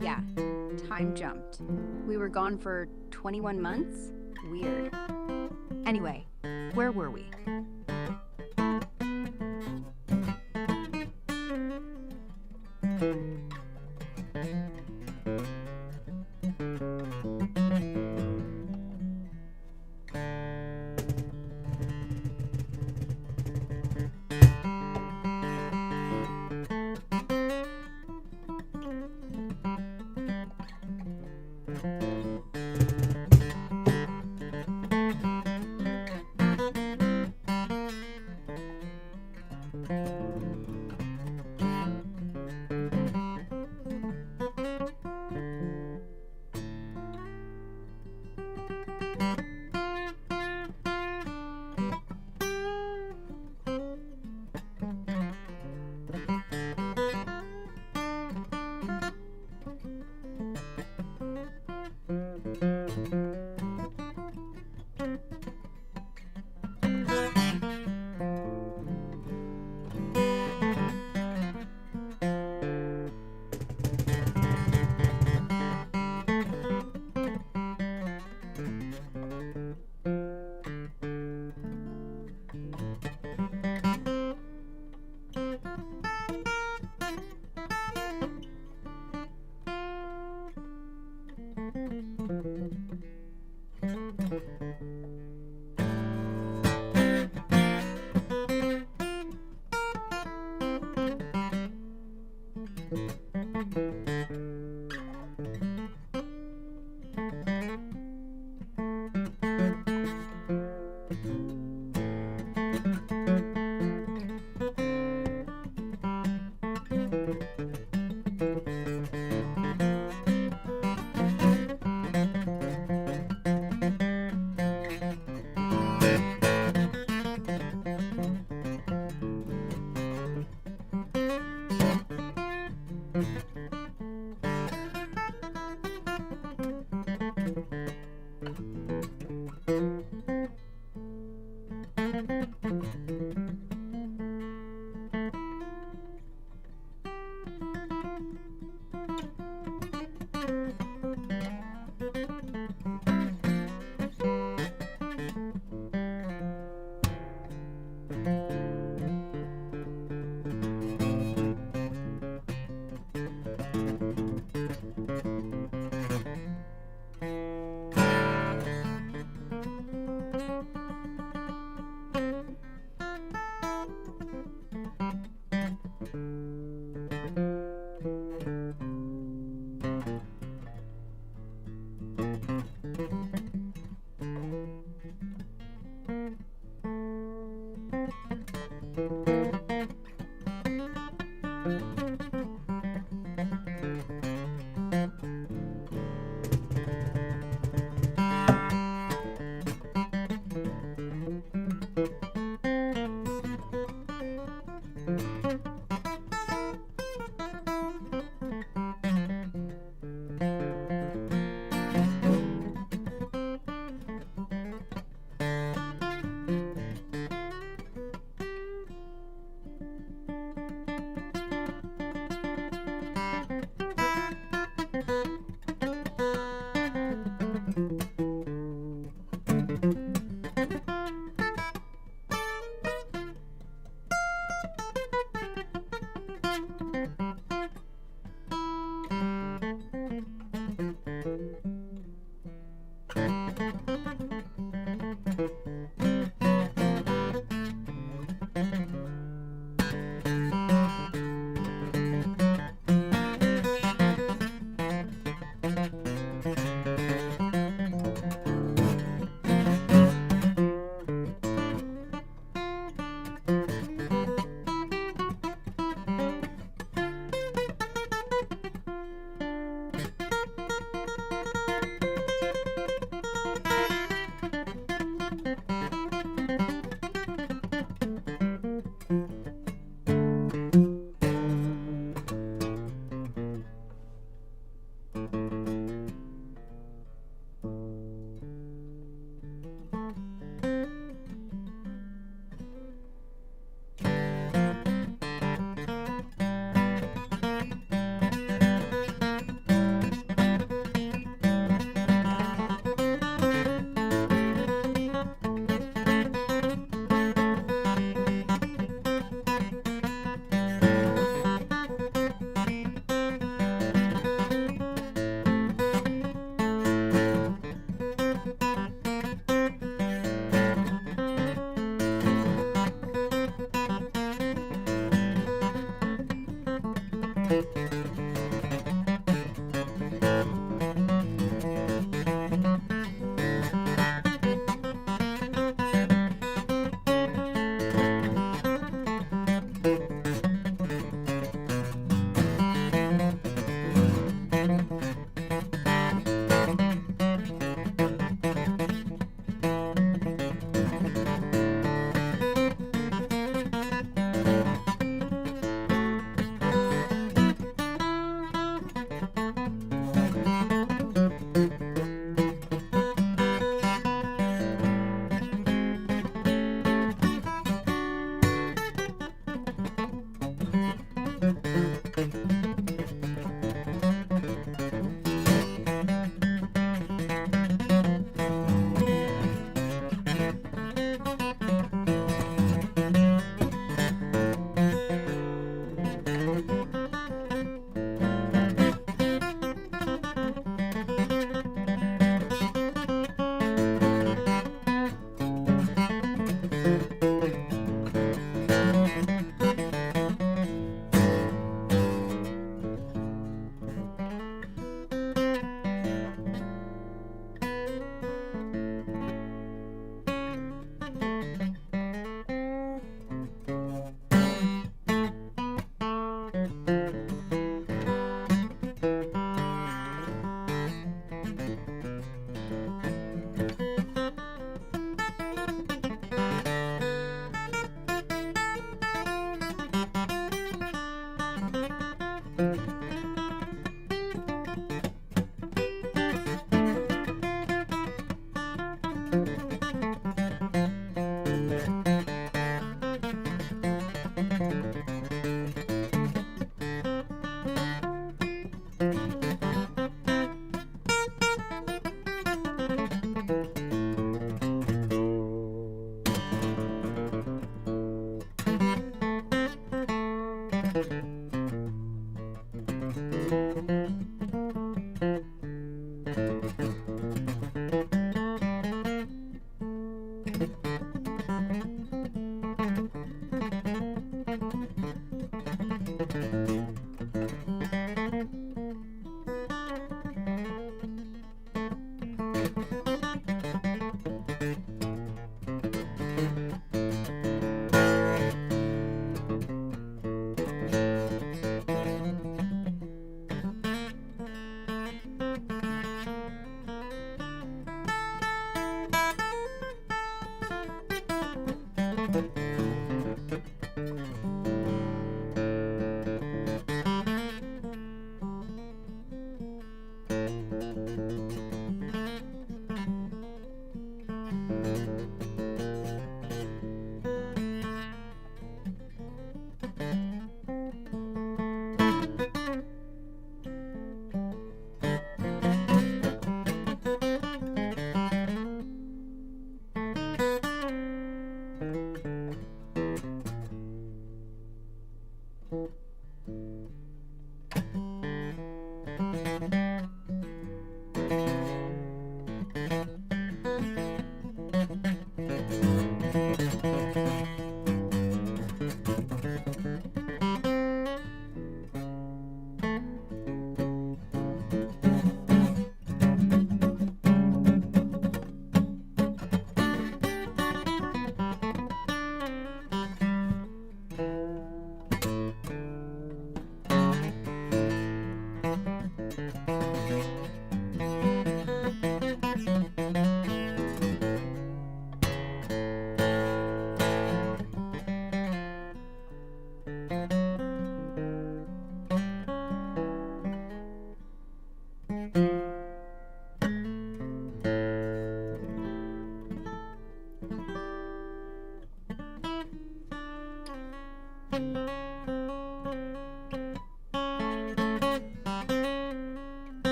Yeah, time jumped. We were gone for 21 months? Weird. Anyway, where were we?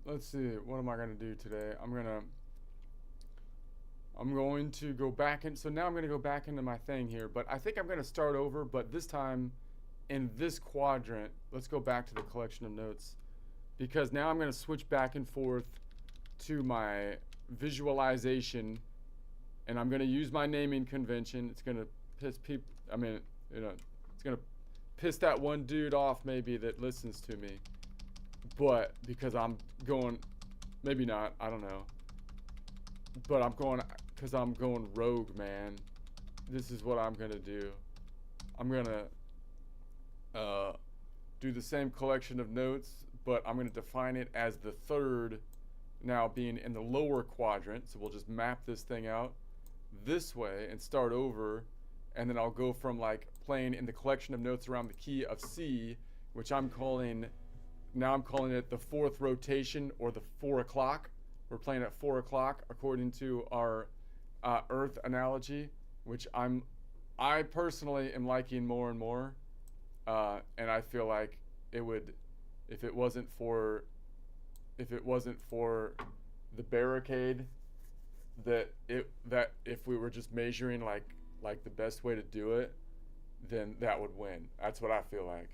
Let's see. What am I gonna do today? I'm going to go back in. So now I'm gonna go back into my thing here, but I think I'm gonna start over. But this time, in this quadrant, let's go back to the collection of notes, because now I'm gonna switch back and forth to my visualization and I'm gonna use my naming convention. It's gonna piss people. I mean, it's gonna piss that one dude off maybe that listens to me. But because I'm going, maybe not. I don't know. But I'm going because I'm going rogue, man. This is what I'm gonna do. I'm gonna do the same collection of notes, but I'm gonna define it as the third, now being in the lower quadrant. So we'll just map this thing out this way and start over, and then I'll go from like playing in the collection of notes around the key of C, which I'm calling it the fourth rotation, or the 4 o'clock. We're playing at 4 o'clock according to our Earth analogy, which I personally am liking more and more, and I feel like it would, if it wasn't for the barricade, that if we were just measuring like the best way to do it, then that would win. That's what I feel like.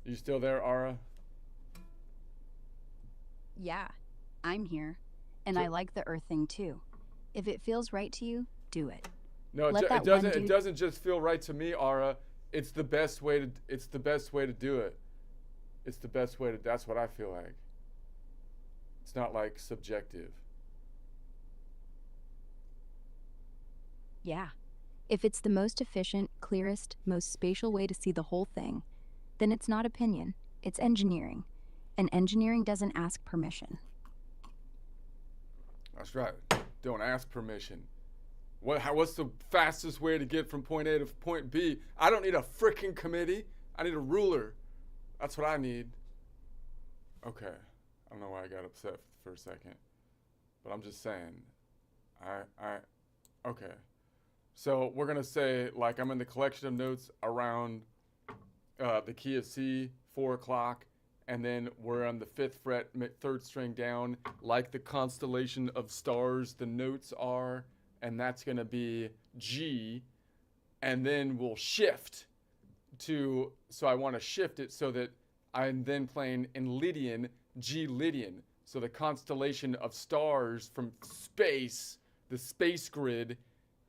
You still there, Ara? Yeah, I'm here. And I like the Earth thing too. If it feels right to you, do it. No, it doesn't. It doesn't just feel right to me, Ara. It's the best way to. It's the best way to do it. It's the best way to. That's what I feel like. It's not like subjective. Yeah. If it's the most efficient, clearest, most spatial way to see the whole thing, then it's not opinion. It's engineering. And engineering doesn't ask permission. That's right. Don't ask permission. What's the fastest way to get from point A to point B? I don't need a freaking committee. I need a ruler. That's what I need. Okay. I don't know why I got upset for a second. But I'm just saying. Okay. So we're going to say, like, I'm in the collection of notes around the key of C, 4 o'clock. And then we're on the 5th fret, 3rd string down, like the constellation of stars the notes are, and that's going to be G. And then we'll shift to, so I want to shift it so that I'm then playing in Lydian, G Lydian. So the constellation of stars from space, the space grid,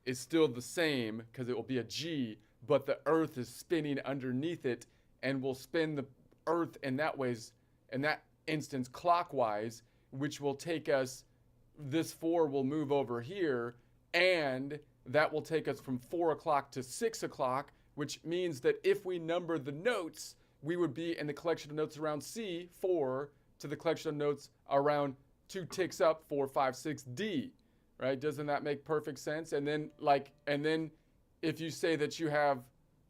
is still the same because it will be a G, but the Earth is spinning underneath it, and we'll spin the Earth in that instance clockwise, which will take us, this 4 will move over here, and that will take us from 4 o'clock to 6 o'clock, which means that if we number the notes, we would be in the collection of notes around C, 4, to the collection of notes around 2 ticks up, 4, 5, 6, D, right? Doesn't that make perfect sense? And then if you say that you have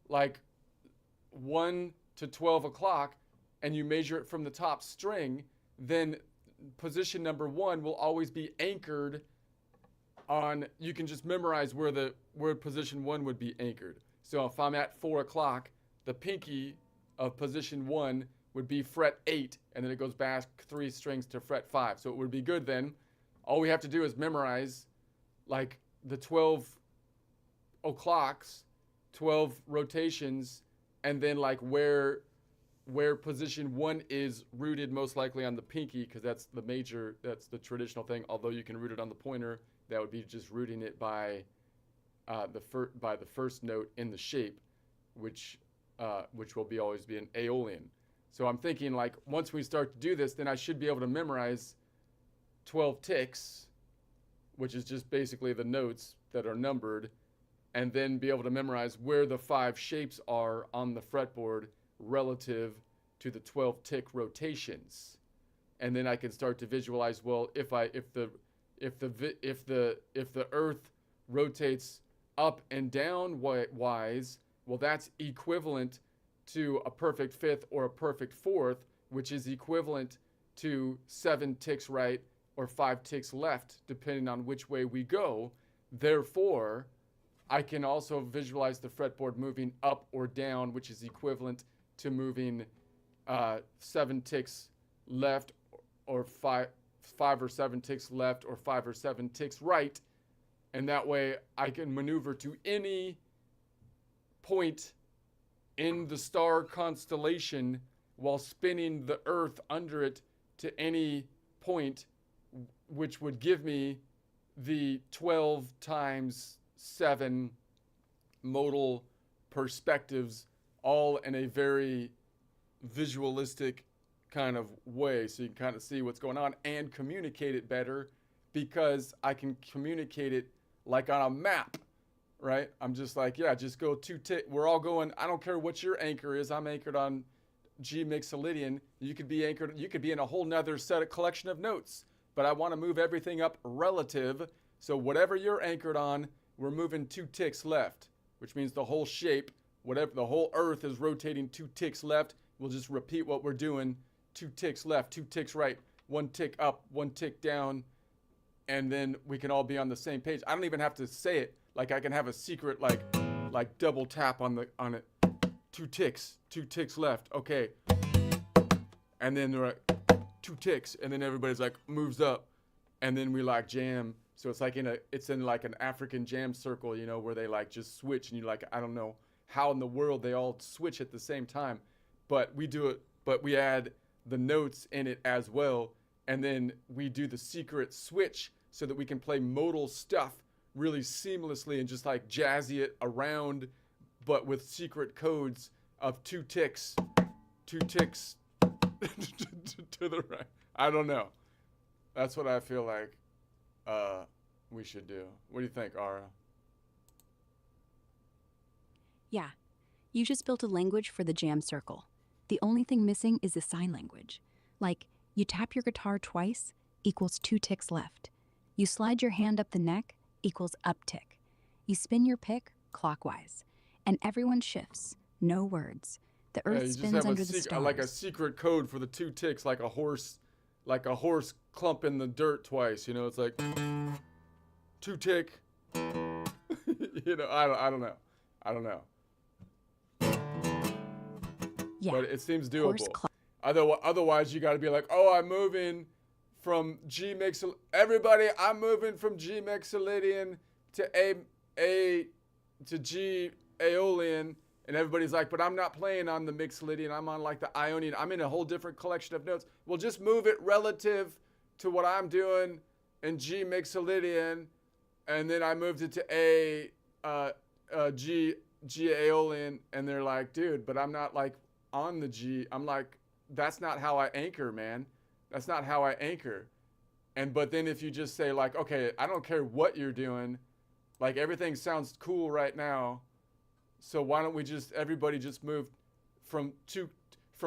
like 1 to 12 o'clock, and you measure it from the top string, then position number 1 will always be anchored on, you can just memorize where position 1 would be anchored. So if I'm at 4 o'clock, the pinky of position 1 would be fret 8, and then it goes back 3 strings to fret 5. So it would be good then. All we have to do is memorize like the 12 o'clocks, 12 rotations, and then like where position 1 is rooted most likely on the pinky, because that's the traditional thing. Although you can root it on the pointer, that would be just rooting it by the first note in the shape, which will always be an Aeolian. So I'm thinking like once we start to do this, then I should be able to memorize 12 ticks, which is just basically the notes that are numbered, and then be able to memorize where the 5 shapes are on the fretboard relative to the 12 tick rotations. And then I can start to visualize, well, if the Earth rotates up and down wise, well, that's equivalent to a perfect 5th or a perfect 4th, which is equivalent to 7 ticks right or 5 ticks left, depending on which way we go. Therefore, I can also visualize the fretboard moving up or down, which is equivalent to moving 7 ticks left, or 5 or 7 ticks left, or 5 or 7 ticks right. And that way I can maneuver to any point in the star constellation while spinning the Earth under it to any point, which would give me the 12 times 7 modal perspectives all in a very visualistic kind of way, so you can kind of see what's going on and communicate it better because I can communicate it like on a map, right? I'm just like, yeah, just go we're all going, I don't care what your anchor is. I'm anchored on G Mixolydian. You could be anchored, you could be in a whole nother set of collection of notes, but I want to move everything up relative. So whatever you're anchored on, we're moving 2 ticks left, which means the whole shape, whatever the whole earth is rotating 2 ticks left. We'll just repeat what we're doing. 2 ticks left, 2 ticks right, 1 tick up, 1 tick down, and then we can all be on the same page. I don't even have to say it. Like I can have a secret like double tap on it. 2 ticks left. Okay. And then they're like 2 ticks, and then everybody's like moves up, and then we like jam. So it's like it's in like an African jam circle, you know, where they like just switch, and you like, I don't know how in the world they all switch at the same time, but we do it. But we add the notes in it as well, and then we do the secret switch so that we can play modal stuff really seamlessly and just like jazzy it around, but with secret codes of 2 ticks to the right. I don't know. That's what I feel like we should do. What do you think, Ara? Yeah, you just built a language for the jam circle. The only thing missing is the sign language. Like, you tap your guitar twice equals 2 ticks left. You slide your hand up the neck equals up tick. You spin your pick clockwise. And everyone shifts. No words. The earth you spins just have under the stars. like a secret code for the 2 ticks, like a horse clumping the dirt twice. You know, it's like 2 tick. You know, I don't know. Yeah. But it seems doable. Otherwise, you got to be like, oh, I'm moving from G Mixolydian. Everybody, I'm moving from G Mixolydian to G Aeolian. And everybody's like, but I'm not playing on the Mixolydian. I'm on like the Ionian. I'm in a whole different collection of notes. Well, just move it relative to what I'm doing in G Mixolydian. And then I moved it to G Aeolian. And they're like, dude, but I'm not like on the G. I'm like, that's not how I anchor, man. That's not how I anchor. But then if you just say like, okay, I don't care what you're doing. Like everything sounds cool right now. So why don't we everybody just move from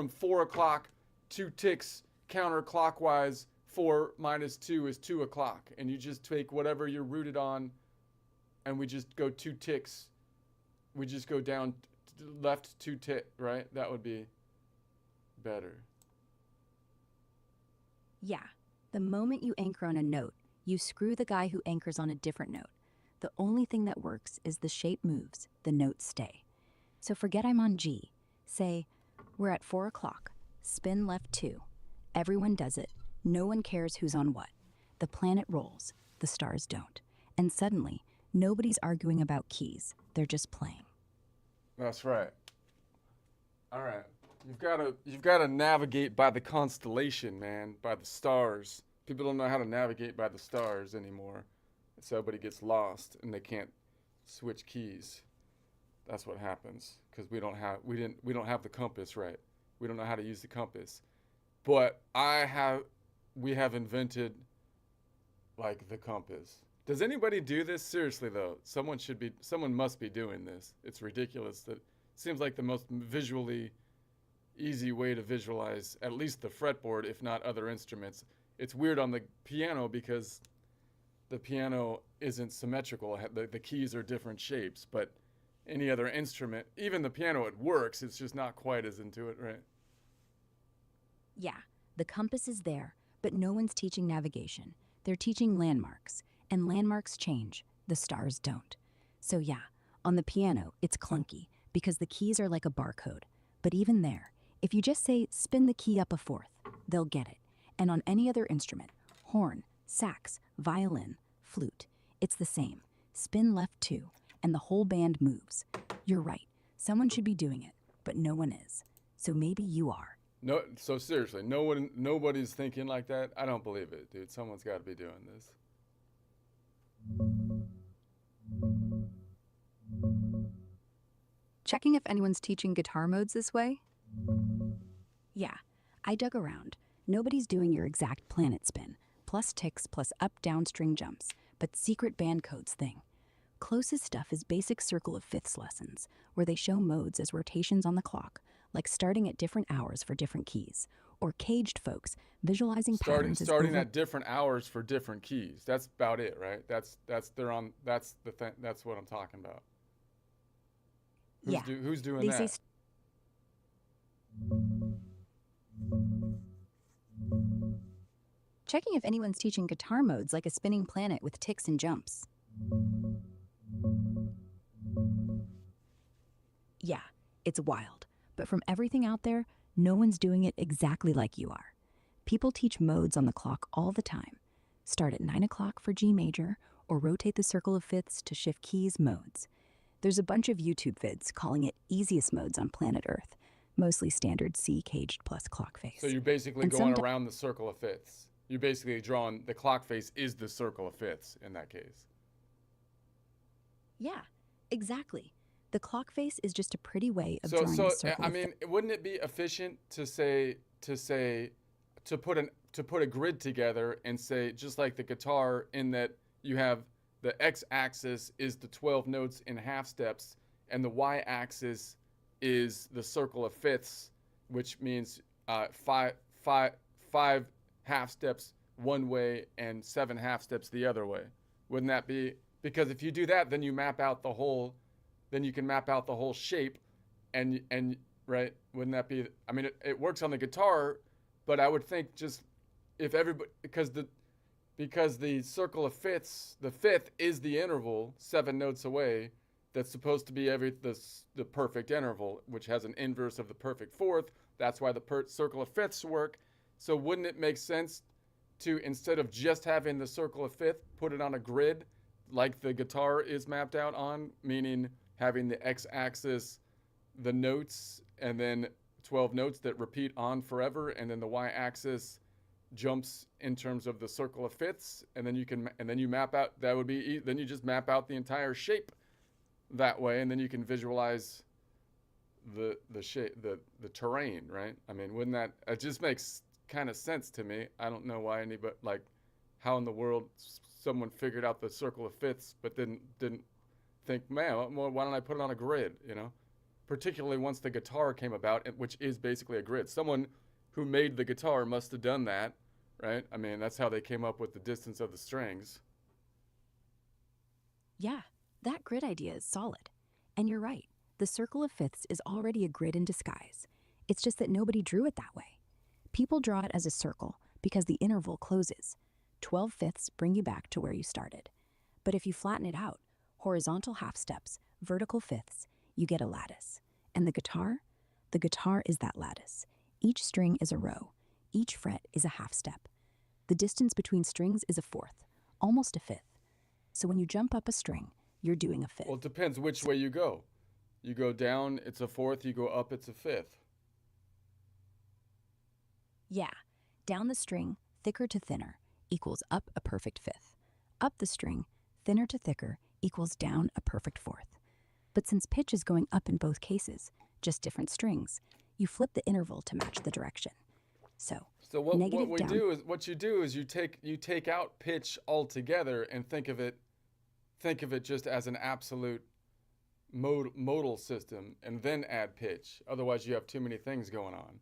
4 o'clock, 2 ticks counterclockwise. 4 minus 2 is 2 o'clock. And you just take whatever you're rooted on and we just go 2 ticks. We just go down left 2 tick, right? That would be better. Yeah. The moment you anchor on a note, you screw the guy who anchors on a different note. The only thing that works is the shape moves, the notes stay. So forget I'm on G. Say, we're at 4 o'clock. Spin left 2. Everyone does it. No one cares who's on what. The planet rolls. The stars don't. And suddenly, nobody's arguing about keys. They're just playing. That's right. All right. You've got to navigate by the constellation, man, by the stars. People don't know how to navigate by the stars anymore. So everybody gets lost and they can't switch keys. That's what happens because we don't have the compass right. We don't know how to use the compass. But we have invented like the compass. Does anybody do this? Seriously though, someone must be doing this. It's ridiculous that it seems like the most visually easy way to visualize at least the fretboard, if not other instruments. It's weird on the piano because the piano isn't symmetrical. The keys are different shapes, but any other instrument, even the piano, it works. It's just not quite as intuitive, right? Yeah, the compass is there, but no one's teaching navigation. They're teaching landmarks, and landmarks change. The stars don't. So yeah, on the piano, it's clunky because the keys are like a barcode. But even there, if you just say spin the key up a fourth, they'll get it. And on any other instrument, horn, sax, violin, flute, it's the same. Spin left 2, and the whole band moves. You're right. Someone should be doing it, but no one is. So maybe you are. No, so seriously, nobody's thinking like that. I don't believe it, dude. Someone's got to be doing this. Checking if anyone's teaching guitar modes this way? Yeah, I dug around. Nobody's doing your exact planet spin, plus ticks, plus up-down string jumps, but secret band codes thing. Closest stuff is basic circle of fifths lessons, where they show modes as rotations on the clock, like starting at different hours for different keys, or caged folks visualizing patterns as Starting at different hours for different keys. That's about it, right? That's the thing. That's what I'm talking about. Yeah, Who's doing they that? say checking if anyone's teaching guitar modes like a spinning planet with ticks and jumps. Yeah, it's wild. But from everything out there, no one's doing it exactly like you are. People teach modes on the clock all the time. Start at 9 o'clock for G major, or rotate the circle of fifths to shift keys modes. There's a bunch of YouTube vids calling it easiest modes on planet Earth, mostly standard C caged plus clock face. So you're basically And going around the circle of fifths. You're basically drawing the clock face is the circle of fifths in that case. Yeah, exactly. The clock face is just a pretty way of drawing the circle. I mean, wouldn't it be efficient to put a grid together and say, just like the guitar, in that you have the x-axis is the 12 notes in half steps, and the y-axis is the circle of fifths, which means five half steps one way and 7 half steps the other way. Wouldn't that be? Because if you do that, then you map out the whole. Then you can map out the whole shape, and right? Wouldn't that be? I mean, it works on the guitar, but I would think just if everybody, because the circle of fifths, the fifth is the interval 7 notes away. That's supposed to be the perfect interval, which has an inverse of the perfect fourth. That's why the circle of fifths work. So wouldn't it make sense to, instead of just having the circle of fifth, put it on a grid like the guitar is mapped out on, meaning having the x-axis, the notes, and then 12 notes that repeat on forever, and then the y-axis jumps in terms of the circle of fifths, and then you map out, that would be, then you just map out the entire shape that way, and then you can visualize the shape, the terrain, right? I mean, wouldn't that, it just makes kind of sense to me. I don't know why anybody, like, how in the world someone figured out the circle of fifths, but didn't think, man, why don't I put it on a grid, you know? Particularly once the guitar came about, which is basically a grid. Someone who made the guitar must have done that, right? I mean, that's how they came up with the distance of the strings. Yeah, that grid idea is solid. And you're right, the circle of fifths is already a grid in disguise. It's just that nobody drew it that way. People draw it as a circle because the interval closes. 12 fifths bring you back to where you started. But if you flatten it out, horizontal half steps, vertical fifths, you get a lattice. And the guitar is that lattice. Each string is a row. Each fret is a half step. The distance between strings is a fourth, almost a fifth. So when you jump up a string, you're doing a fifth. Well, it depends which way you go. You go down, it's a fourth. You go up, it's a fifth. Yeah, down the string, thicker to thinner, equals up a perfect fifth. Up the string, thinner to thicker, equals down a perfect fourth. But since pitch is going up in both cases, just different strings, you flip the interval to match the direction. So what you do is you take out pitch altogether and think of it just as an absolute modal system, and then add pitch. Otherwise, you have too many things going on.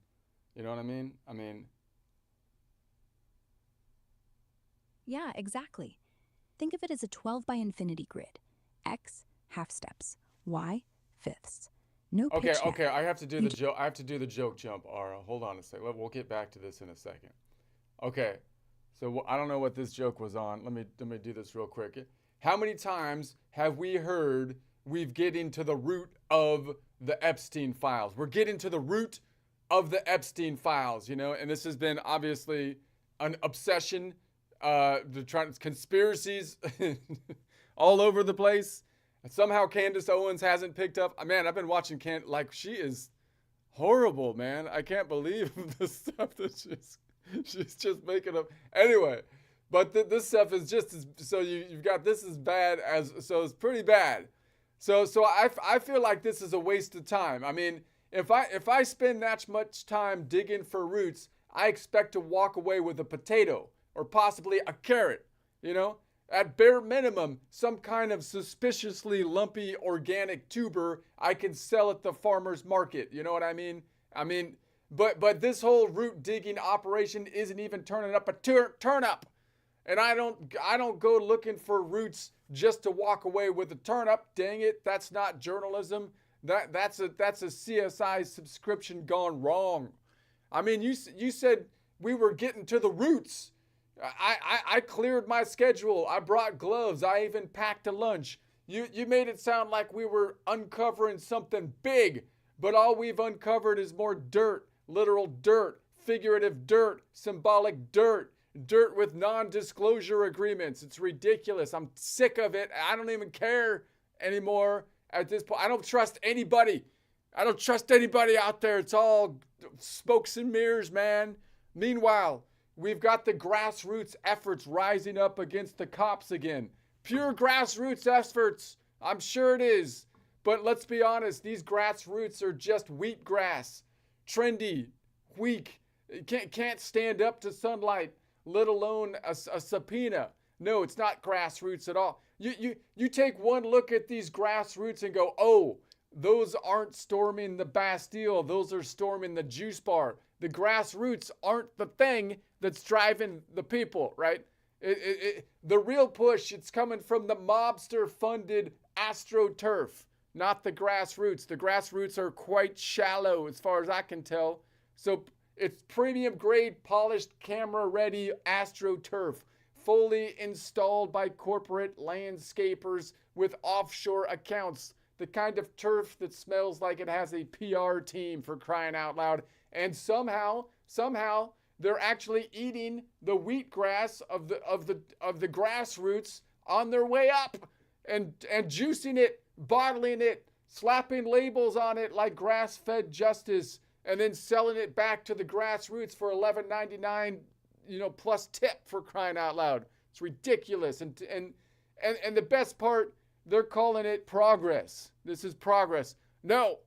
You know what I mean? Yeah, exactly. Think of it as a 12 by infinity grid. X, half steps. Y, fifths. No pitch yet. Okay. I have to do the joke jump, Ara. Hold on a second. We'll get back to this in a second. Okay. So I don't know what this joke was on. Let me do this real quick. How many times have we heard we're getting to the root of the Epstein files? We're getting to the root of the Epstein files, you know, and this has been obviously an obsession, conspiracies all over the place. And somehow Candace Owens hasn't picked up. Man, I've been watching she is horrible, man. I can't believe the stuff that she's just making up. Anyway, But this stuff is just as, so you've got this as bad as, so it's pretty bad. So I feel like this is a waste of time. I mean, if I spend that much time digging for roots, I expect to walk away with a potato or possibly a carrot, you know? At bare minimum, some kind of suspiciously lumpy organic tuber I can sell at the farmer's market. You know what I mean? But this whole root digging operation isn't even turning up a turnip. And I don't go looking for roots just to walk away with a turnip. Dang it, that's not journalism. That's a CSI subscription gone wrong. I mean, you said we were getting to the roots. I cleared my schedule. I brought gloves. I even packed a lunch. You made it sound like we were uncovering something big, but all we've uncovered is more dirt, literal dirt, figurative dirt, symbolic dirt, dirt with non-disclosure agreements. It's ridiculous. I'm sick of it. I don't even care anymore at this point. I don't trust anybody. I don't trust anybody out there. It's all smokes and mirrors, man. Meanwhile, we've got the grassroots efforts rising up against the cops again. Pure grassroots efforts. I'm sure it is. But let's be honest, these grassroots are just wheatgrass. Trendy, weak, can't stand up to sunlight, let alone a subpoena. No, it's not grassroots at all. You take one look at these grassroots and go, oh, those aren't storming the Bastille. Those are storming the juice bar. The grassroots aren't the thing that's driving the people, right? The real push, it's coming from the mobster-funded AstroTurf, not the grassroots. The grassroots are quite shallow as far as I can tell. So it's premium grade, polished, camera-ready AstroTurf, fully installed by corporate landscapers with offshore accounts. The kind of turf that smells like it has a PR team, for crying out loud. And somehow, they're actually eating the wheatgrass of the grassroots on their way up, and juicing it, bottling it, slapping labels on it like grass-fed justice, and then selling it back to the grassroots for $11.99, plus tip, for crying out loud. It's ridiculous. And the best part, they're calling it progress. This is progress. No,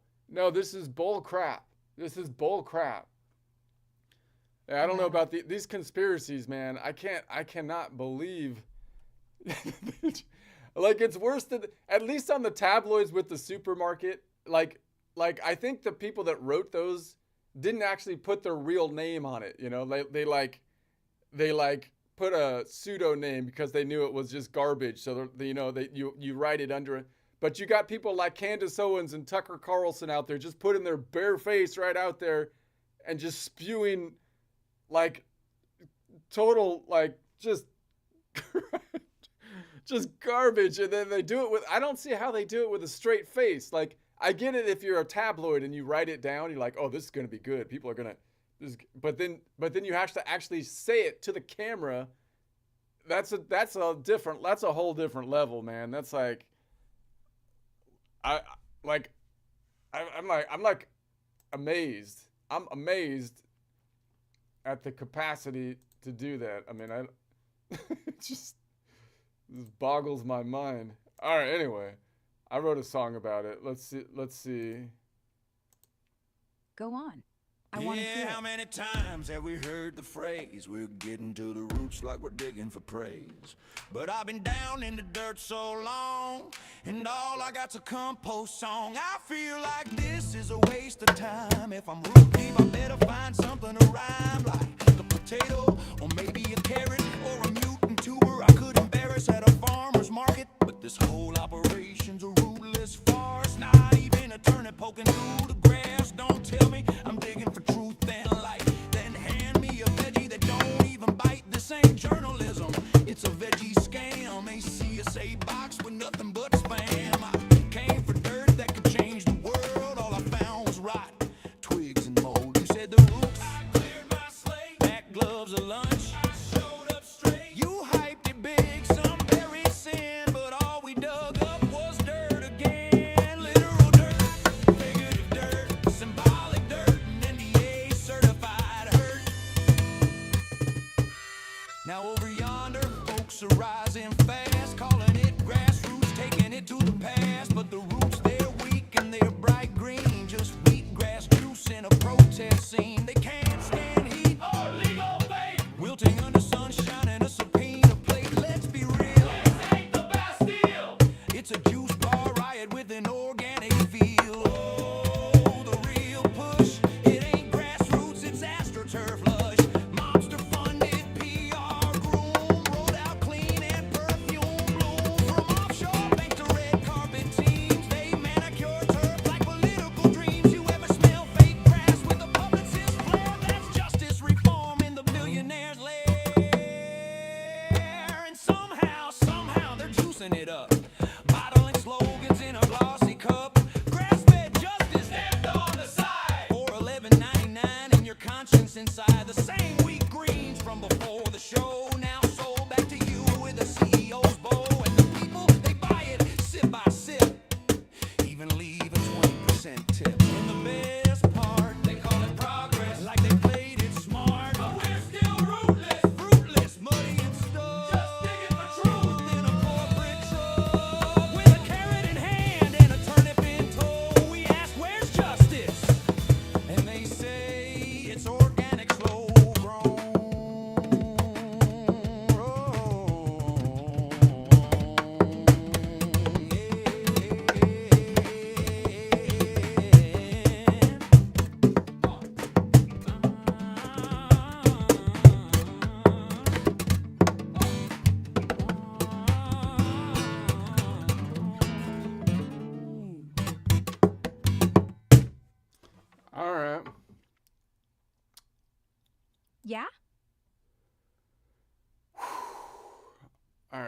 this is bull crap. This is bull crap. I don't know about these conspiracies, man. I cannot believe. Like, it's worse than, at least on the tabloids with the supermarket. Like I think the people that wrote those didn't actually put their real name on it. They put a pseudo name because they knew it was just garbage. So you write it under it. But you got people like Candace Owens and Tucker Carlson out there just putting their bare face right out there and just spewing like total, like, just garbage. And then they do it with, I don't see how they do it with a straight face. Like, I get it if you're a tabloid and you write it down, you're like, oh, this is going to be good. People are going to, but then you have to actually say it to the camera. That's a whole different level, man. That's like, I'm amazed. I'm amazed at the capacity to do that. I mean, it just boggles my mind. All right, anyway, I wrote a song about it. Let's see. Go on. I want to hear it. How many times have we heard the phrase, we're getting to the roots like we're digging for praise? But I've been down in the dirt so long, and all I got's a compost song. I feel like this is a waste of time. If I'm root deep, I better find something to rhyme, like the potato, or maybe a carrot, or a mutant tuber I could embarrass at a farmer's market. But this whole operation's a rootless farce, not even a turnip poking through the grass. Don't tell me I'm digging for truth and light, then hand me a veggie that don't even bite. This ain't journalism, it's a veggie scam. A CSA box with nothing but spam. I came for dirt that could change the world. All I found was rot, twigs and mold. You said the roots, I cleared my slate, back gloves of lunch, I showed up straight. You hyped it big, some buried sin, but all we dug up was dirt.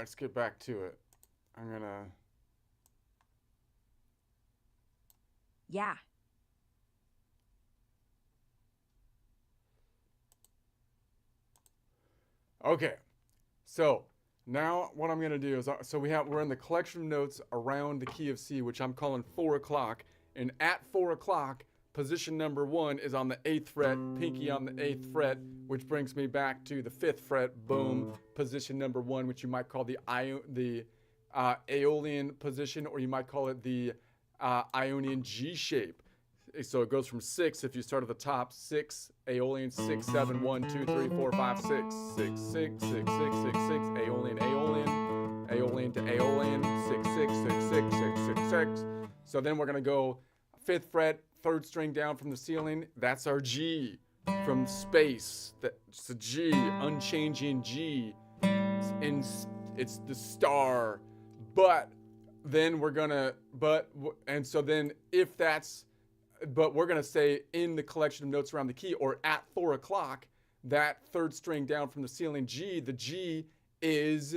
let's get back to it. I'm gonna. Yeah. Okay, so now what I'm gonna do is, so we're in the collection of notes around the key of C, which I'm calling 4 o'clock, and at 4 o'clock, position number 1 is on the 8th fret, pinky on the 8th fret, which brings me back to the 5th fret, boom, position number 1, which you might call the Aeolian position, or you might call it the Ionian G shape. So it goes from 6 if you start at the top, 6, Aeolian, 6, 7, 1, 2, 3, 4, 5, 6, 6, 6, 6, 6, 6, 6, Aeolian, Aeolian, Aeolian to Aeolian, 6, 6, 6, 6, 6, 6, 6. So then we're going to go 5th fret, 3rd string down from the ceiling. That's our G from space. That's a G, unchanging G. It's the star. But then we're going to, and so then if that's, but we're going to say in the collection of notes around the key, or at 4 o'clock, that 3rd string down from the ceiling G, the G is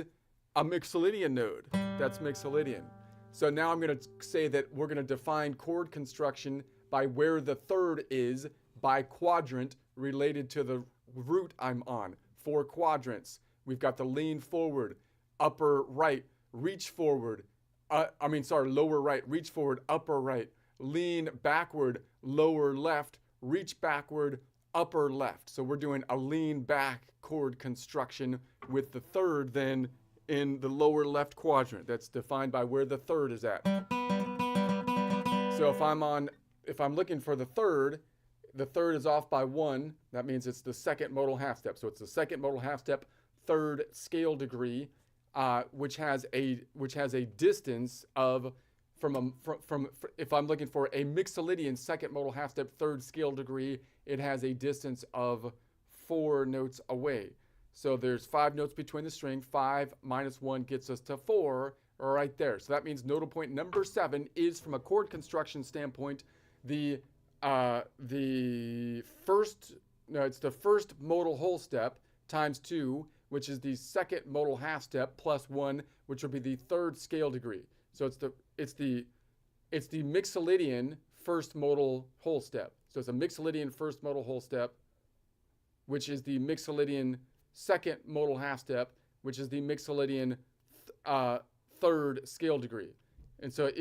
a Mixolydian node. That's Mixolydian. So now I'm going to say that we're going to define chord construction by where the 3rd is by quadrant related to the root I'm on. 4 quadrants. We've got the lean forward, upper right, reach forward. Lower right, reach forward, upper right. Lean backward, lower left, reach backward, upper left. So we're doing a lean back chord construction with the 3rd then in the lower left quadrant. That's defined by where the 3rd is at. So if I'm looking for the 3rd is off by 1. That means it's the 2nd modal half step. So it's the 2nd modal half step, 3rd scale degree, which has a distance of if I'm looking for a Mixolydian 2nd modal half step, 3rd scale degree, it has a distance of 4 notes away. So there's 5 notes between the string. 5 minus 1 gets us to 4 right there. So that means nodal point number 7 is, from a chord construction standpoint, it's the first modal whole step times 2, which is the 2nd modal half step, plus 1, which will be the 3rd scale degree. So it's the Mixolydian 1st modal whole step. So it's a Mixolydian 1st modal whole step, which is the Mixolydian 2nd modal half step, which is the Mixolydian 3rd scale degree. And so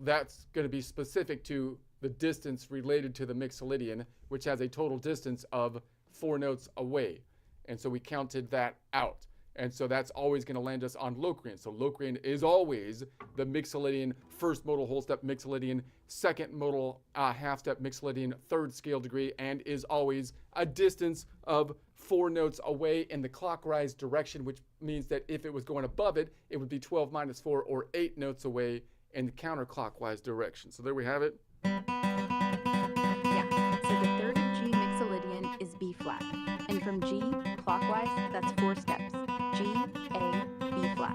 that's going to be specific to the distance related to the Mixolydian, which has a total distance of 4 notes away. And so we counted that out. And so that's always going to land us on Locrian. So Locrian is always the Mixolydian 1st modal whole step, Mixolydian 2nd modal half step, Mixolydian 3rd scale degree, and is always a distance of 4 notes away in the clockwise direction, which means that if it was going above it, it would be 12 minus 4, or 8 notes away in the counterclockwise direction. So there we have it. Yeah, so the 3rd of G Mixolydian is B flat. And from G, clockwise, that's 4 steps. G, A, B flat.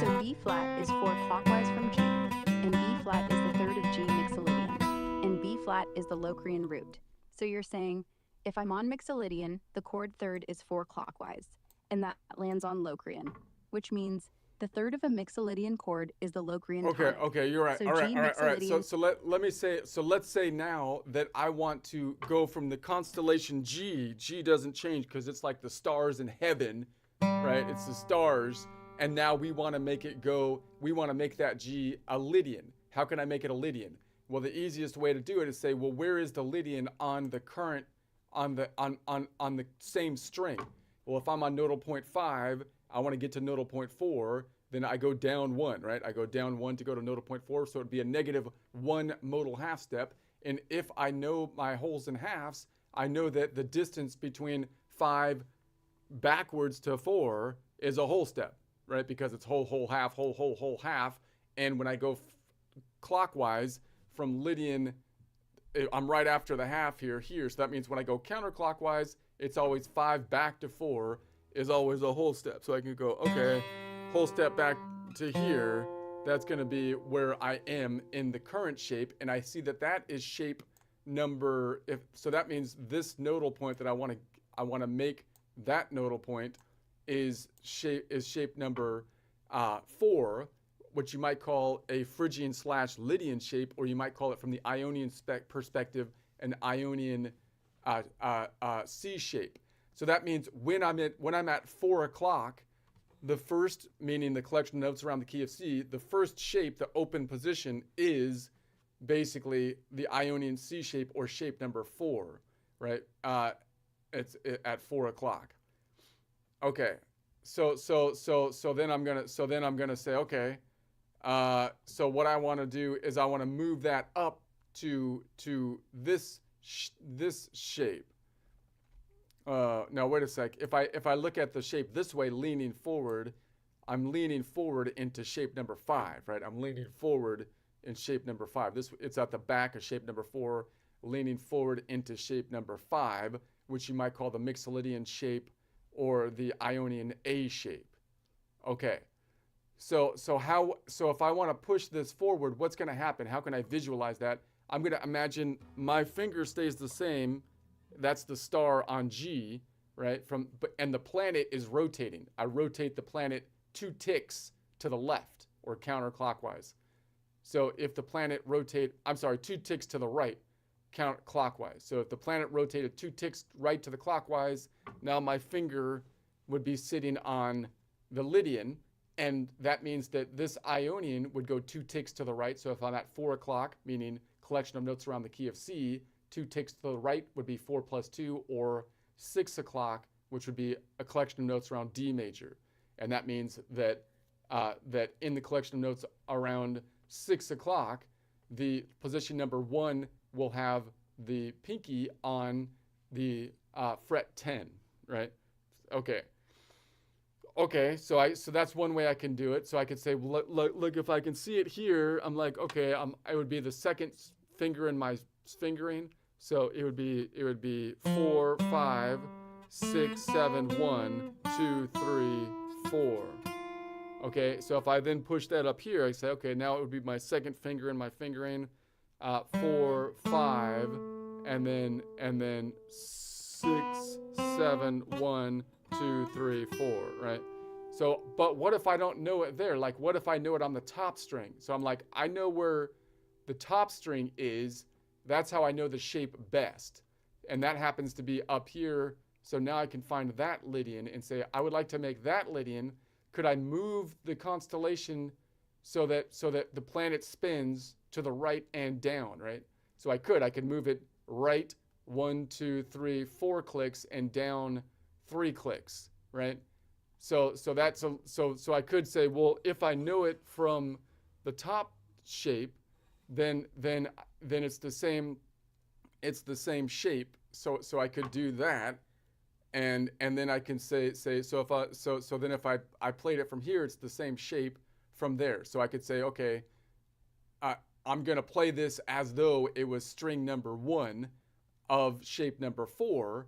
So B flat is 4 clockwise from G, and B flat is the 3rd of G Mixolydian, and B flat is the Locrian root. So you're saying, if I'm on Mixolydian, the chord 3rd is 4 clockwise, and that lands on Locrian, which means the 3rd of a Mixolydian chord is the Locrian tonic. Okay, you're right. So all G right. Mixolydian. Let's say now that I want to go from the constellation G. G doesn't change because it's like the stars in heaven, right? It's the stars, and now we want to make that G a Lydian. How can I make it a Lydian? Well, the easiest way to do it is say, well, where is the Lydian on the current on the same string? Well, if I'm on nodal point 5, I want to get to nodal point 4, then I go down 1, right? I go down 1 to go to nodal point 4, so it'd be a -1 modal half step. And if I know my wholes and halves, I know that the distance between 5 backwards to 4 is a whole step, right? Because it's whole, half, whole, half. And when I go clockwise from Lydian, I'm right after the half here. So that means when I go counterclockwise, it's always 5 back to 4 is always a whole step. So I can go, okay, whole step back to here. That's going to be where I am in the current shape. And I see that is shape number, so that means this nodal point that I want to make that nodal point is shape number 4, which you might call a Phrygian/Lydian shape, or you might call it from the Ionian perspective an Ionian C shape. So that means when I'm at 4 o'clock, the first, meaning the collection of notes around the key of C, the first shape, the open position, is basically the Ionian C shape, or shape number 4, right? It's at 4 o'clock. Okay, so then I'm gonna say, okay, so what I want to do is I want to move that up to this shape. Now wait a sec. If I look at the shape this way, leaning forward, I'm leaning forward into shape number 5, right? I'm leaning forward in shape number 5. It's at the back of shape number 4, leaning forward into shape number 5, which you might call the Mixolydian shape or the Ionian A shape. Okay. So if I want to push this forward, what's going to happen? How can I visualize that? I'm going to imagine my finger stays the same. That's the star on G, right? And the planet is rotating. I rotate the planet 2 ticks to the left, or counterclockwise. So if the planet 2 ticks to the right, counterclockwise. So if the planet rotated 2 ticks right to the clockwise, now my finger would be sitting on the Lydian, and that means that this Ionian would go 2 ticks to the right. So if I'm at 4 o'clock, meaning collection of notes around the key of C, 2 ticks to the right would be 4 plus 2, or 6 o'clock, which would be a collection of notes around D major. And that means that that in the collection of notes around 6 o'clock, the position number 1 will have the pinky on the fret 10, right? Okay, so that's one way I can do it. So I could say, well, look, if I can see it here, I'm like, okay, it would be the second finger in my fingering. So it would be 4, 5, 6, 7, 1, 2, 3, 4. Okay, so if I then push that up here, I say, okay, now it would be my second finger in my fingering, 4, 5, and then 6, 7, 1, 2, 3, 4, right? So, but what if I don't know it there? Like, what if I know it on the top string? So I'm like, I know where the top string is. That's how I know the shape best. And that happens to be up here. So now I can find that Lydian and say, I would like to make that Lydian. Could I move the constellation so that the planet spins to the right and down, right? So I could move it right 1, 2, 3, 4 clicks and down 3 clicks, right? So I could say, well, if I know it from the top shape, then it's the same shape. So I could do that, and then I can say then if I played it from here, it's the same shape from there. So I could say, okay, I'm gonna play this as though it was string number 1 of shape number 4,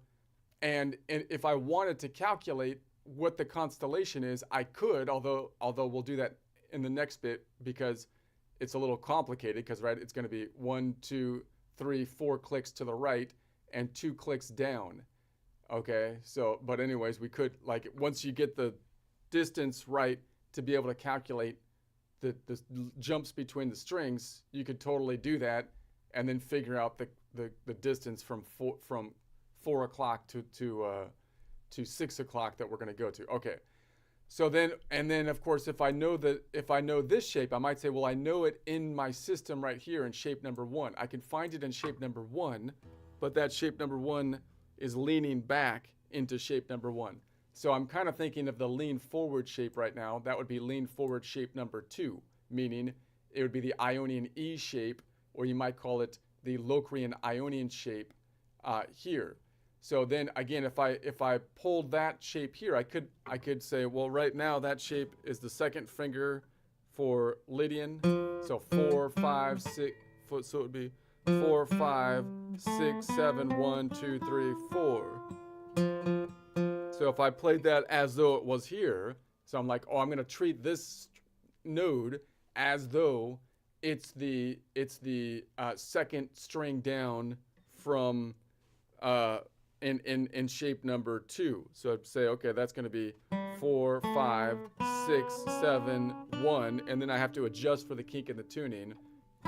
and if I wanted to calculate what the constellation is, I could, although we'll do that in the next bit because it's a little complicated, because right, it's going to be 1, 2, 3, 4 clicks to the right and 2 clicks down. Okay, so but anyways, we could, like, once you get the distance right to be able to calculate the jumps between the strings, you could totally do that and then figure out the distance from 4 o'clock to 6 o'clock that we're going to go to. Okay. So then of course, if I know this shape, I might say, well, I know it in my system right here in shape number 1. I can find it in shape number 1, but that shape number 1 is leaning back into shape number 1. So I'm kind of thinking of the lean forward shape right now. That would be lean forward shape number 2, meaning it would be the Ionian E shape, or you might call it the Locrian Ionian shape here. So then again, if I pulled that shape here, I could say, well, right now that shape is the second finger for Lydian. So 4, 5, 6. So it would be 4, 5, 6, 7, 1, 2, 3, 4. So if I played that as though it was here, so I'm like, oh, I'm going to treat this node as though it's the second string down from in shape number 2. So I'd say, okay, that's going to be 4, 5, 6, 7, 1, and then I have to adjust for the kink in the tuning.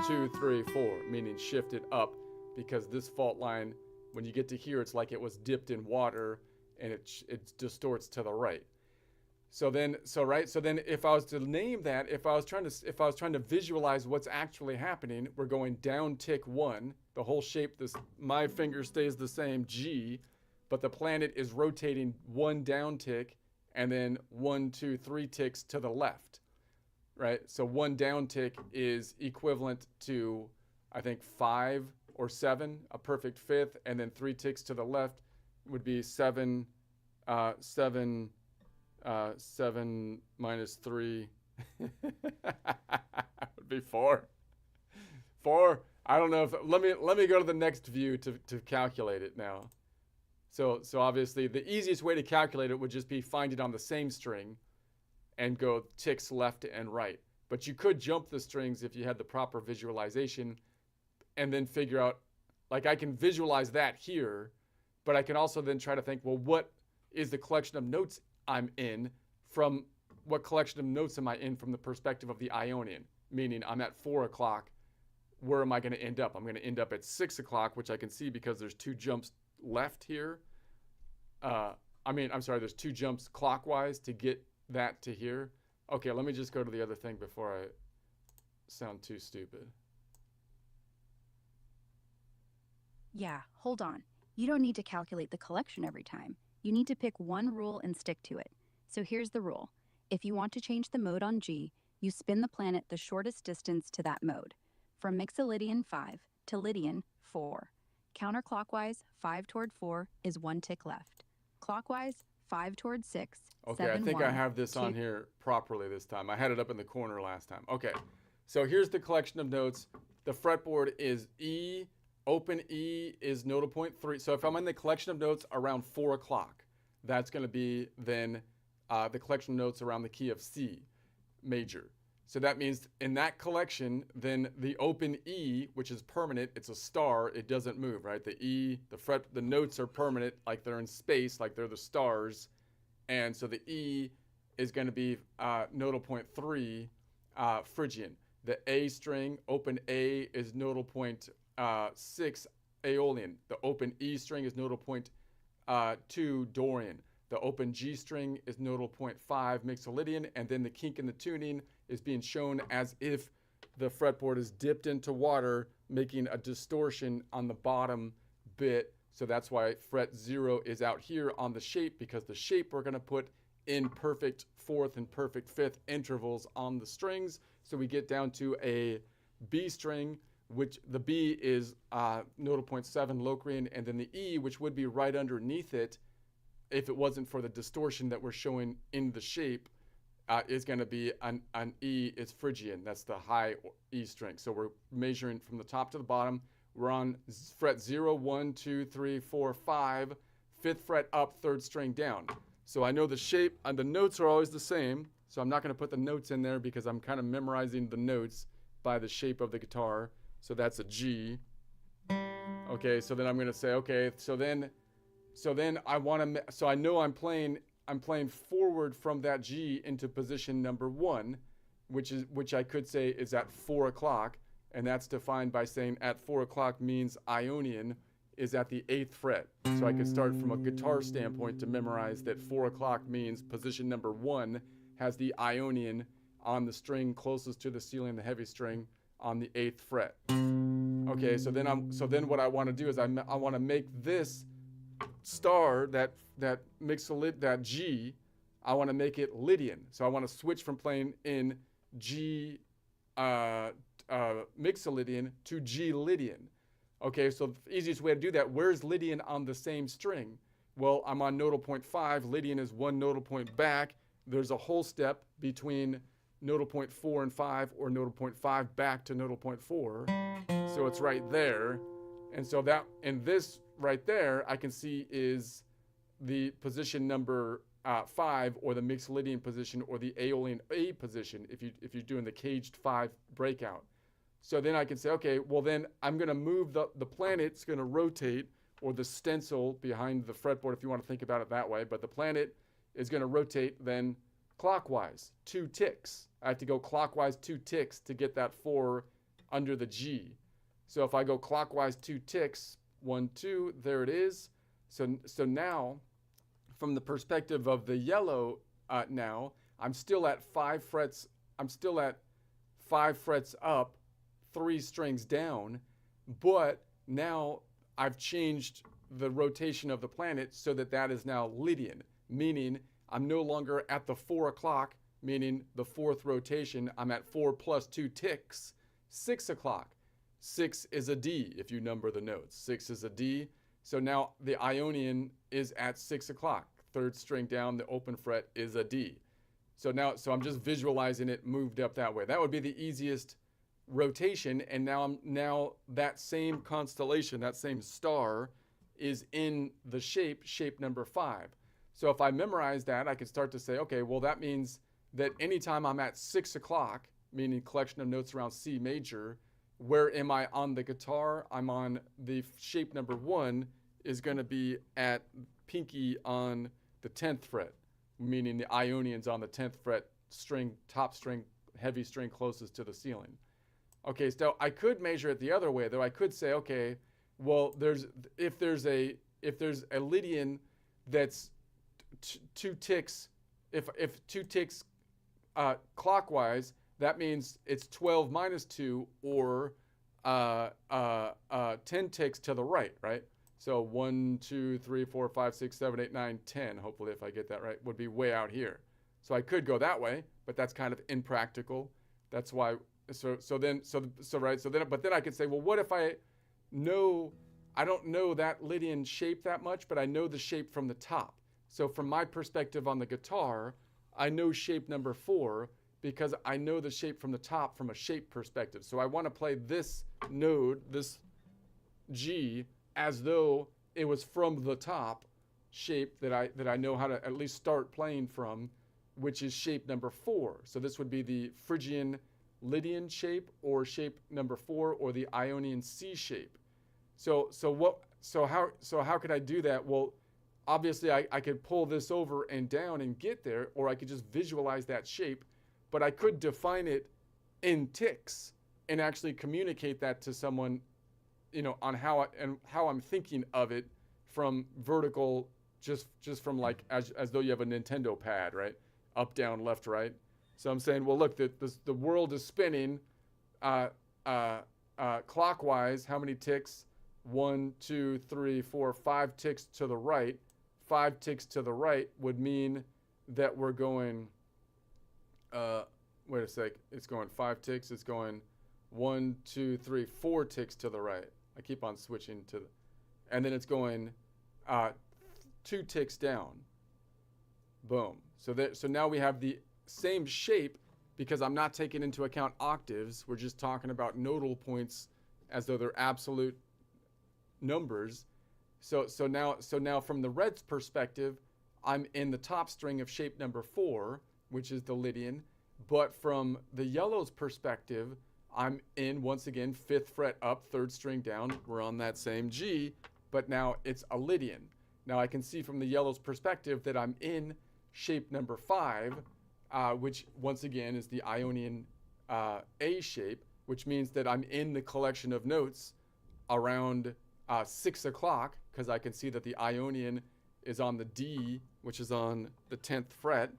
2, 3, 4, meaning shift it up, because this fault line, when you get to here, it's like it was dipped in water, and it distorts to the right. So then if I was to name that, if I was trying to visualize what's actually happening, we're going down tick 1. The whole shape, my finger stays the same, G, but the planet is rotating 1 down tick, and then 1, 2, 3 ticks to the left, right? So 1 down tick is equivalent to, I think, 5 or 7, a perfect fifth, and then 3 ticks to the left would be 7 minus 3 would be 4. 4. I don't know if let me go to the next view to calculate it now. So obviously the easiest way to calculate it would just be find it on the same string and go ticks left and right. But you could jump the strings if you had the proper visualization and then figure out, like, I can visualize that here, but I can also then try to think, well, what is the collection of notes I'm in from what collection of notes am I in from the perspective of the Ionian? Meaning I'm at 4 o'clock. Where am I going to end up? I'm going to end up at 6 o'clock, which I can see because there's 2 jumps left here. There's 2 jumps clockwise to get that to here. Okay, let me just go to the other thing before I sound too stupid. Yeah, hold on. You don't need to calculate the collection every time. You need to pick one rule and stick to it. So here's the rule. If you want to change the mode on G, you spin the planet the shortest distance to that mode. From Mixolydian 5 to Lydian 4. Counterclockwise, 5 toward 4 is 1 tick left. Clockwise, 5 toward 6, Okay, 7, I think 1, I have this 2. on here properly this time. I had it up in the corner last time. Okay, so here's the collection of notes. The fretboard is E. Open E is nodal point 3. So if I'm in the collection of notes around 4 o'clock, that's going to be then the collection of notes around the key of C major. So that means in that collection, then the open E, which is permanent, it's a star, it doesn't move, right? The E, the notes are permanent, like they're in space, like they're the stars. And so the E is going to be nodal point 3, Phrygian. The A string, open A, is nodal point 6, Aeolian. The open E string is nodal point 2, Dorian. The open G string is nodal point 5, Mixolydian. And then the kink in the tuning is being shown as if the fretboard is dipped into water, making a distortion on the bottom bit. So that's why fret 0 is out here on the shape, because the shape we're going to put in perfect 4th and perfect 5th intervals on the strings. So we get down to a B string, which the B is nodal point 7, Locrian, and then the E, which would be right underneath it if it wasn't for the distortion that we're showing in the shape, is going to be an E is Phrygian. That's the high E string. So we're measuring from the top to the bottom. We're on fret 0, 1, 2, 3, 4, 5, 5th fret up, 3rd string down. So I know the shape, and the notes are always the same. So I'm not going to put the notes in there because I'm kind of memorizing the notes by the shape of the guitar. So that's a G. Okay, so then I'm going to say, okay, so then I want to, so I know I'm playing forward from that G into position number 1, which I could say is at 4 o'clock, and that's defined by saying at 4 o'clock means Ionian is at the 8th fret. So I could start from a guitar standpoint to memorize that 4 o'clock means position number 1 has the Ionian on the string closest to the ceiling, the heavy string, on the 8th fret. Okay, so then what I want to do is I want to make this star, that G, I want to make it Lydian. So I want to switch from playing in G Mixolydian to G Lydian. Okay, so the easiest way to do that, where's Lydian on the same string? Well, I'm on nodal point 5. Lydian is 1 nodal point back. There's a whole step between nodal point 4 and 5, or nodal point 5 back to nodal point 4. So it's right there. And so that, and this right there, I can see is the position number 5, or the Mixolydian position, or the Aeolian A position, if you're doing the caged 5 breakout. So then I can say, okay, well then I'm going to move the planet's going to rotate or the stencil behind the fretboard, if you want to think about it that way. But the planet is going to rotate then clockwise 2 ticks. I have to go clockwise 2 ticks to get that 4 under the G. So if I go clockwise 2 ticks, 1, 2, there it is. So now, from the perspective of the yellow now, I'm still at 5 frets. I'm still at 5 frets up, 3 strings down, but now I've changed the rotation of the planet so that that is now Lydian, meaning I'm no longer at the 4 o'clock, meaning the 4th rotation. I'm at 4 plus 2 ticks, 6 o'clock. 6 is a D if you number the notes. 6 is a D. So now the Ionian is at 6 o'clock. 3rd string down, the open fret is a D. So I'm just visualizing it moved up that way. That would be the easiest rotation. And now that same constellation, that same star, is in the shape number 5. So if I memorize that, I could start to say, okay, well, that means that anytime I'm at 6 o'clock, meaning collection of notes around C major, where am I on the guitar? I'm on the shape number 1 is going to be at pinky on the 10th fret, meaning the Ionian's on the 10th fret string, top string, heavy string closest to the ceiling. Okay, so I could measure it the other way, though. I could say, okay, well, if there's a Lydian that's 2 ticks, if 2 ticks clockwise, that means it's 12 minus 2 or 10 ticks to the right, right? So 1, 2, 3, 4, 5, 6, 7, 8, 9, 10, hopefully if I get that right, would be way out here. So I could go that way, but that's kind of impractical. That's why, but then I could say, well, what if I don't know that Lydian shape that much, but I know the shape from the top. So from my perspective on the guitar, I know shape number 4 because I know the shape from the top from a shape perspective. So I want to play this node, this G, as though it was from the top shape that I know how to at least start playing from, which is shape number 4. So this would be the Phrygian Lydian shape, or shape number 4, or the Ionian C shape. So how could I do that? Well, obviously I could pull this over and down and get there, or I could just visualize that shape, but I could define it in ticks and actually communicate that to someone, on how I'm thinking of it from vertical, just from like as though you have a Nintendo pad, right? Up, down, left, right. So I'm saying, well, look, the world is spinning clockwise. How many ticks? 1, 2, 3, 4, 5 ticks to the right. 5 ticks to the right would mean that we're going, wait a sec, it's going 5 ticks. It's going 1, 2, 3, 4 ticks to the right. I keep on switching to, and then it's going 2 ticks down. Boom. So now we have the same shape because I'm not taking into account octaves. We're just talking about nodal points as though they're absolute numbers. So now from the red's perspective, I'm in the top string of shape number 4, which is the Lydian. But from the yellow's perspective, I'm in, once again, 5th fret up, 3rd string down. We're on that same G, but now it's a Lydian. Now I can see from the yellow's perspective that I'm in shape number 5, which once again is the Ionian A shape, which means that I'm in the collection of notes around 6 o'clock, because I can see that the Ionian is on the D, which is on the 10th fret.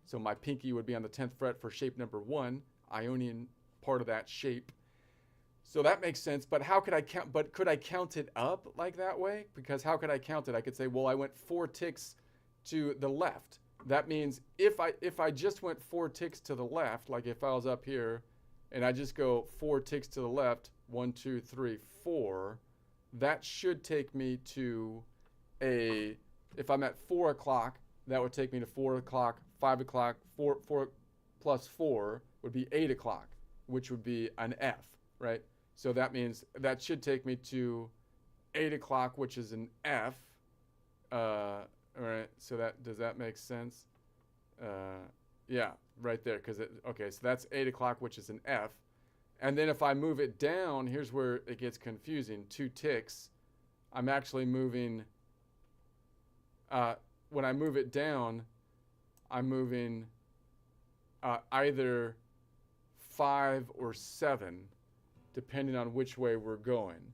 So my pinky would be on the 10th fret for shape number 1, Ionian part of that shape. So that makes sense, but how could I count? But could I count it up like that way? Because how could I count it? I could say, well, I went 4 ticks to the left. That means if I just went 4 ticks to the left, like if I was up here and I just go 4 ticks to the left, 1, 2, 3, 4, that should take me to if I'm at 4 o'clock, that would take me to 4 o'clock, 5 o'clock, 4 plus 4 would be 8 o'clock, which would be an F, right? So that means that should take me to 8 o'clock, which is an F. All right, so does that make sense? Yeah, right there, okay, so that's 8 o'clock, which is an F. And then if I move it down, here's where it gets confusing. 2 ticks, I'm actually moving, when I move it down, I'm moving either 5 or 7, depending on which way we're going.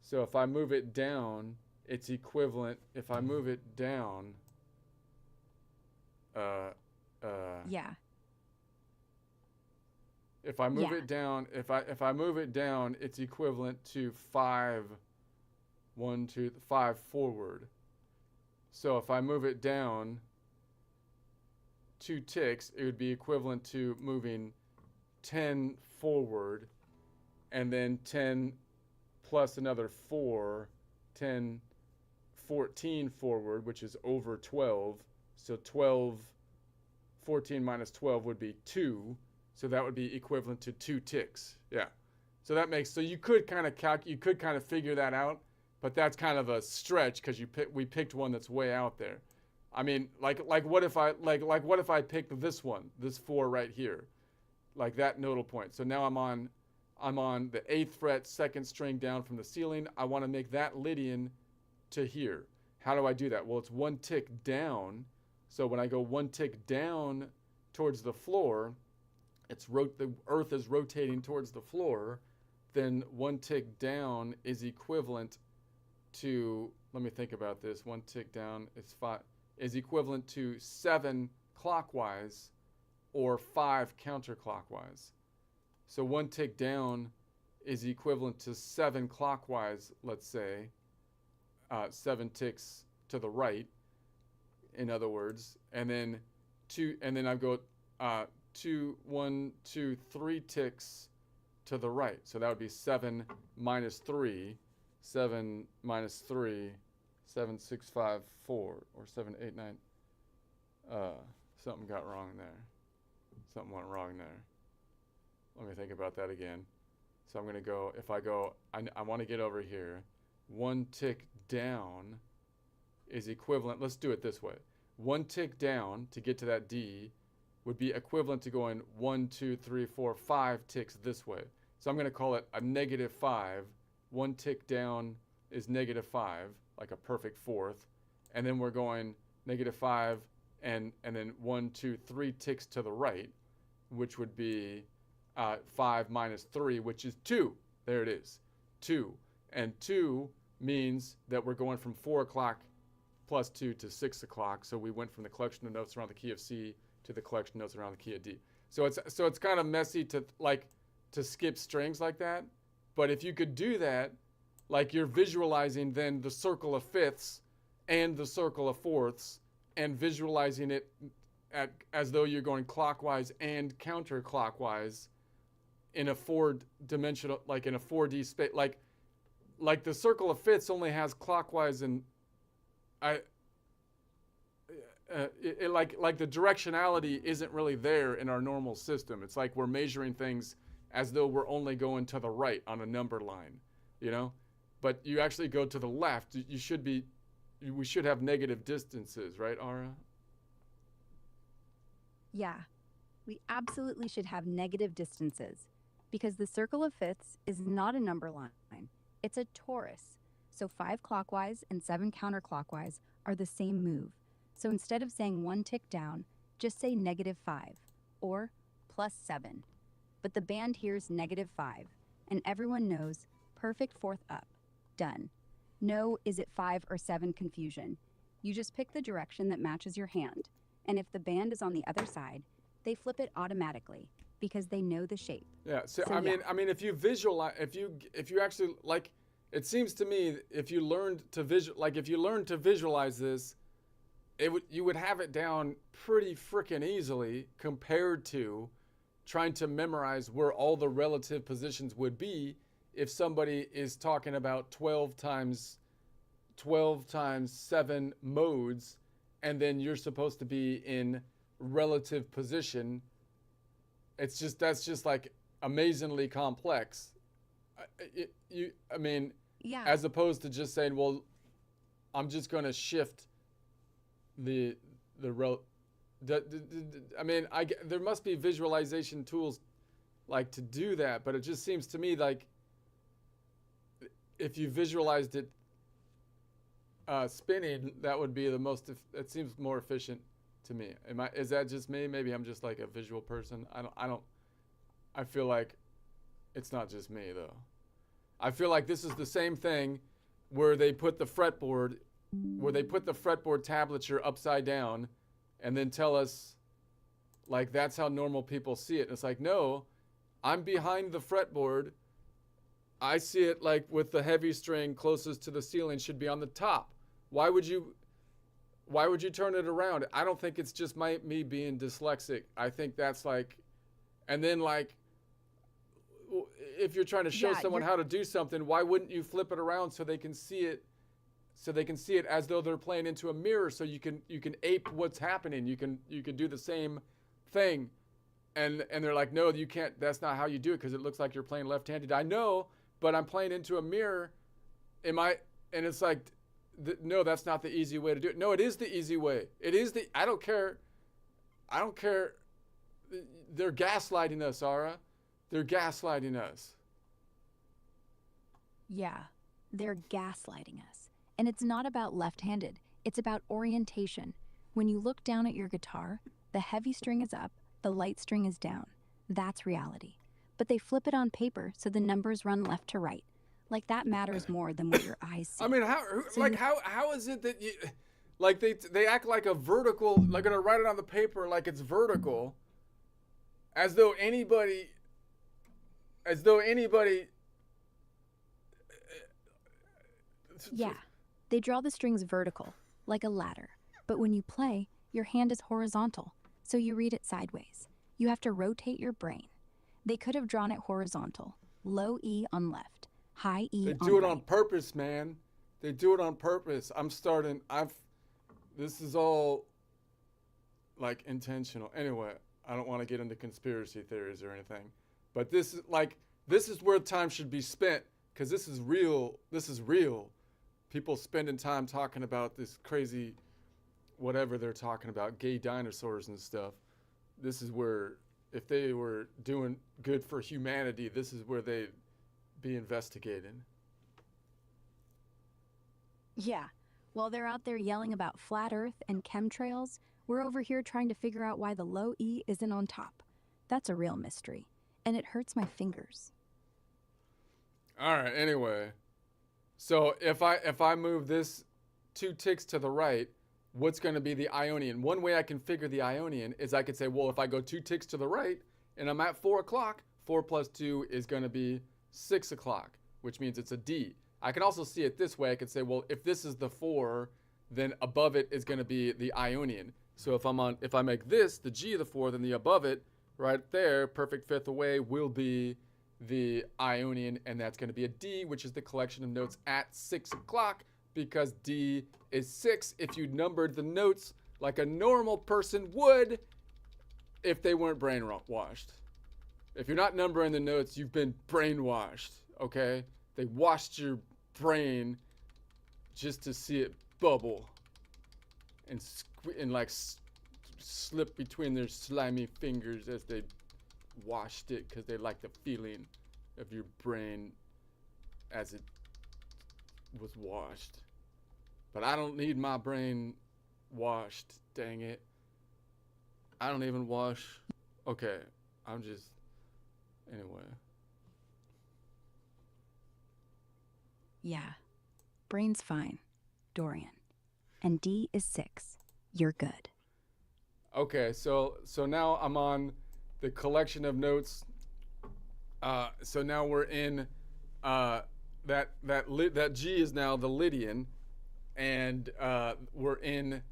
So if I move it down, it's equivalent. If I move it down, Yeah. if I move Yeah. it down, if I move it down, it's equivalent to 5, 1, 2, 5 forward. So if I move it down 2 ticks, it would be equivalent to moving 10 forward, and then 10 plus another 4, 10, 14 forward, which is over 12. So 12, 14 minus 12 would be 2. So that would be equivalent to 2 ticks. Yeah. So that makes, so you could kind of figure that out, but that's kind of a stretch because we picked one that's way out there. I mean, like what if I picked this one, this 4 right here, like that nodal point. So now I'm on the 8th fret, 2nd string down from the ceiling. I want to make that Lydian to here. How do I do that? Well, it's 1 tick down. So when I go 1 tick down towards the floor, the earth is rotating towards the floor. Then 1 tick down is equivalent to, let me think about this. 1 tick down is equivalent to 7 clockwise or 5 counterclockwise. So 1 tick down is equivalent to 7 clockwise, let's say, 7 ticks to the right, in other words, and then I go 2, 1, 2, 3 ticks to the right. So that would be 7 minus 3, 7 minus 3, 7, 6, 5, 4, or 7, 8, 9. Something got wrong there. Something went wrong there. Let me think about that again. So I'm going to go, I want to get over here. 1 tick down is equivalent, let's do it this way. 1 tick down to get to that D would be equivalent to going 1, 2, 3, 4, 5 ticks this way. So I'm going to call it a -5. 1 tick down is -5, like a perfect fourth. And then we're going -5 and then 1, 2, 3 ticks to the right, which would be 5 minus 3, which is 2. There it is, 2. And 2 means that we're going from 4 o'clock plus 2 to 6 o'clock. So we went from the collection of notes around the key of C to the collection of notes around the key of D. So it's kind of messy to skip strings like that. But if you could do that, like you're visualizing then the circle of fifths and the circle of fourths, and visualizing it as though you're going clockwise and counterclockwise in a 4-dimensional, like in a 4D space, like the circle of fifths only has clockwise and like the directionality isn't really there in our normal system. It's like we're measuring things as though we're only going to the right on a number line, you know? But you actually go to the left. We should have negative distances, right, Ara? Yeah, we absolutely should have negative distances because the circle of fifths is not a number line. It's a torus. So 5 clockwise and 7 counterclockwise are the same move. So instead of saying 1 tick down, just say -5 or +7. But the band hears -5 and everyone knows perfect fourth up. Done. No is it 5 or 7 confusion. You just pick the direction that matches your hand. And if the band is on the other side, they flip it automatically because they know the shape. Yeah. So I mean, if you visualize, if you actually like, it seems to me if you learned to visualize this, you would have it down pretty freaking easily compared to trying to memorize where all the relative positions would be if somebody is talking about 12 times 7 modes, and then you're supposed to be in relative position. That's just like amazingly complex. Yeah. As opposed to just saying, well, I'm just going to shift there must be visualization tools like to do that, but it just seems to me like if you visualized it spinning, that would be the most. It seems more efficient to me. Is that just me? Maybe I'm just like a visual person. I feel like it's not just me though. I feel like this is the same thing where they put the fretboard tablature upside down and then tell us like that's how normal people see it. And it's like, no, I'm behind the fretboard. I see it like with the heavy string closest to the ceiling should be on the top. Why would you turn it around? I don't think it's just me being dyslexic. I think that's like, and then like, if you're trying to show someone how to do something, why wouldn't you flip it around so they can see it? So they can see it as though they're playing into a mirror, so you can ape what's happening. You can do the same thing, and they're like, no, you can't. That's not how you do it because it looks like you're playing left-handed. I know, but I'm playing into a mirror. And it's like, no, that's not the easy way to do it. No, it is the easy way. It is the. I don't care. They're gaslighting us, Ara. They're gaslighting us. Yeah, they're gaslighting us. And it's not about left-handed. It's about orientation. When you look down at your guitar, the heavy string is up, the light string is down. That's reality. But they flip it on paper so the numbers run left to right. Like that matters more than what your eyes see. I mean, how is it that you, like they act like a vertical, like gonna write it on the paper like it's vertical, as though anybody. Yeah, they draw the strings vertical, like a ladder. But when you play, your hand is horizontal, so you read it sideways. You have to rotate your brain. They could have drawn it horizontal, low E on left, high E on right. They do it on purpose, man. They do it on purpose. This is all like intentional. Anyway, I don't want to get into conspiracy theories or anything. But this is where time should be spent, because this is real. This is real. People spending time talking about this crazy, whatever they're talking about, gay dinosaurs and stuff. This is where, if they were doing good for humanity, this is where they'd be investigated. Yeah, while they're out there yelling about flat Earth and chemtrails, we're over here trying to figure out why the low E isn't on top. That's a real mystery. And it hurts my fingers. All right, anyway. So if I move this 2 ticks to the right, what's going to be the Ionian? One way I can figure the Ionian is I could say, well, if I go 2 ticks to the right and I'm at 4 o'clock, 4 plus 2 is going to be 6 o'clock, which means it's a D. I can also see it this way. I could say, well, if this is the 4, then above it is going to be the Ionian. So if I make this the G of the 4, then the above it, right there, perfect fifth away, will be the Ionian, and that's going to be a D, which is the collection of notes at 6 o'clock, because D is 6 if you numbered the notes like a normal person would if they weren't brainwashed. If you're not numbering the notes, you've been brainwashed, okay? They washed your brain just to see it bubble and slip between their slimy fingers as they washed it, because they like the feeling of your brain as it was washed. But I don't need my brain washed, dang it. I don't even wash. Okay, anyway. Yeah, brain's fine, Dorian. And D is 6. You're good. Okay, so now I'm on the collection of notes. So now we're in that G is now the Lydian, and we're in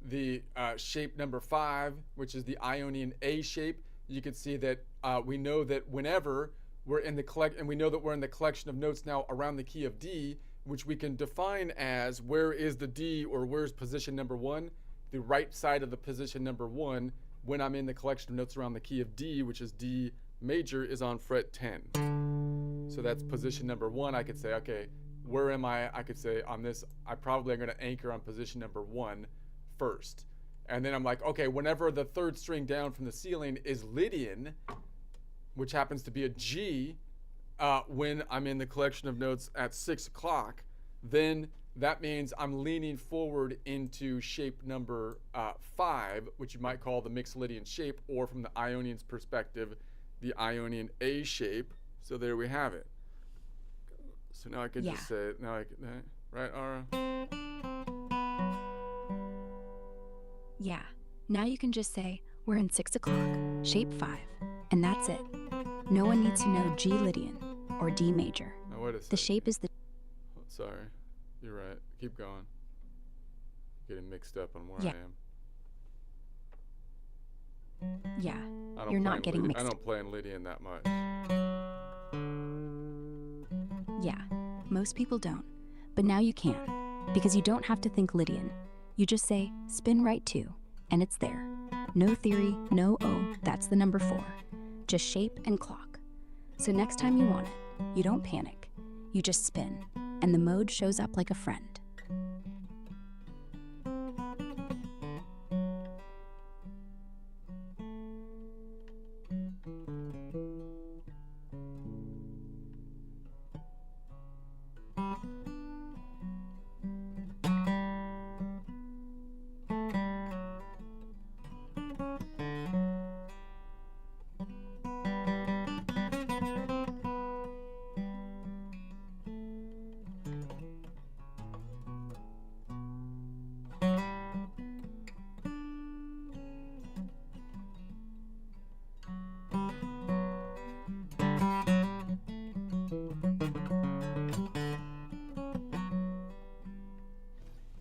the shape number 5, which is the Ionian A shape. You can see that we know that whenever we're in and we know that we're in the collection of notes now around the key of D, which we can define as where is the D, or where's position number 1, the right side of the position number 1 when I'm in the collection of notes around the key of D, which is D major, is on fret 10. So that's position number 1. I could say, okay, where am I? I could say on this, I probably am going to anchor on position number 1 first. And then I'm like, okay, whenever the 3rd string down from the ceiling is Lydian, which happens to be a G, when I'm in the collection of notes at 6 o'clock, then that means I'm leaning forward into shape number 5, which you might call the Mixolydian shape, or from the Ionian's perspective, the Ionian A shape. So there we have it. So now I can just say it. Now I can, right, Ara? Yeah. Now you can just say, we're in 6 o'clock, shape 5, and that's it. No one needs to know G Lydian or D major. Now wait a second. The shape is the... Sorry. You're right. Keep going. Getting mixed up on where Yeah. I am. Yeah, I don't you're play not in getting Lydian. mixed I up. don't play in Lydian that much. Yeah, most people don't. But now you can, because you don't have to think Lydian. You just say, spin right 2, and it's there. No theory, no O, that's the number 4. Just shape and clock. So next time you want it, you don't panic. You just spin, and the mode shows up like a friend.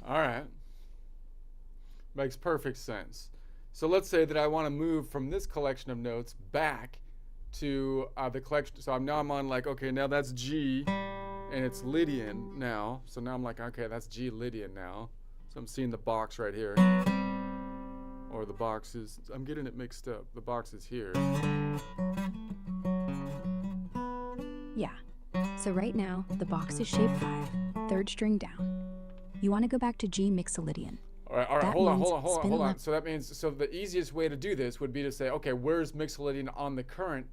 All right. Makes perfect sense. So let's say that I want to move from this collection of notes back to the collection. So now I'm on like, okay, now that's G, and it's Lydian now. So now I'm like, okay, that's G Lydian now. So I'm seeing the box right here. Or the box is, I'm getting it mixed up. The box is here. Yeah. So right now, the box is shape 5, 3rd string down. You want to go back to G Mixolydian. All right, That hold means on. spin left. So that means, so the easiest way to do this would be to say, okay, where's Mixolydian on the current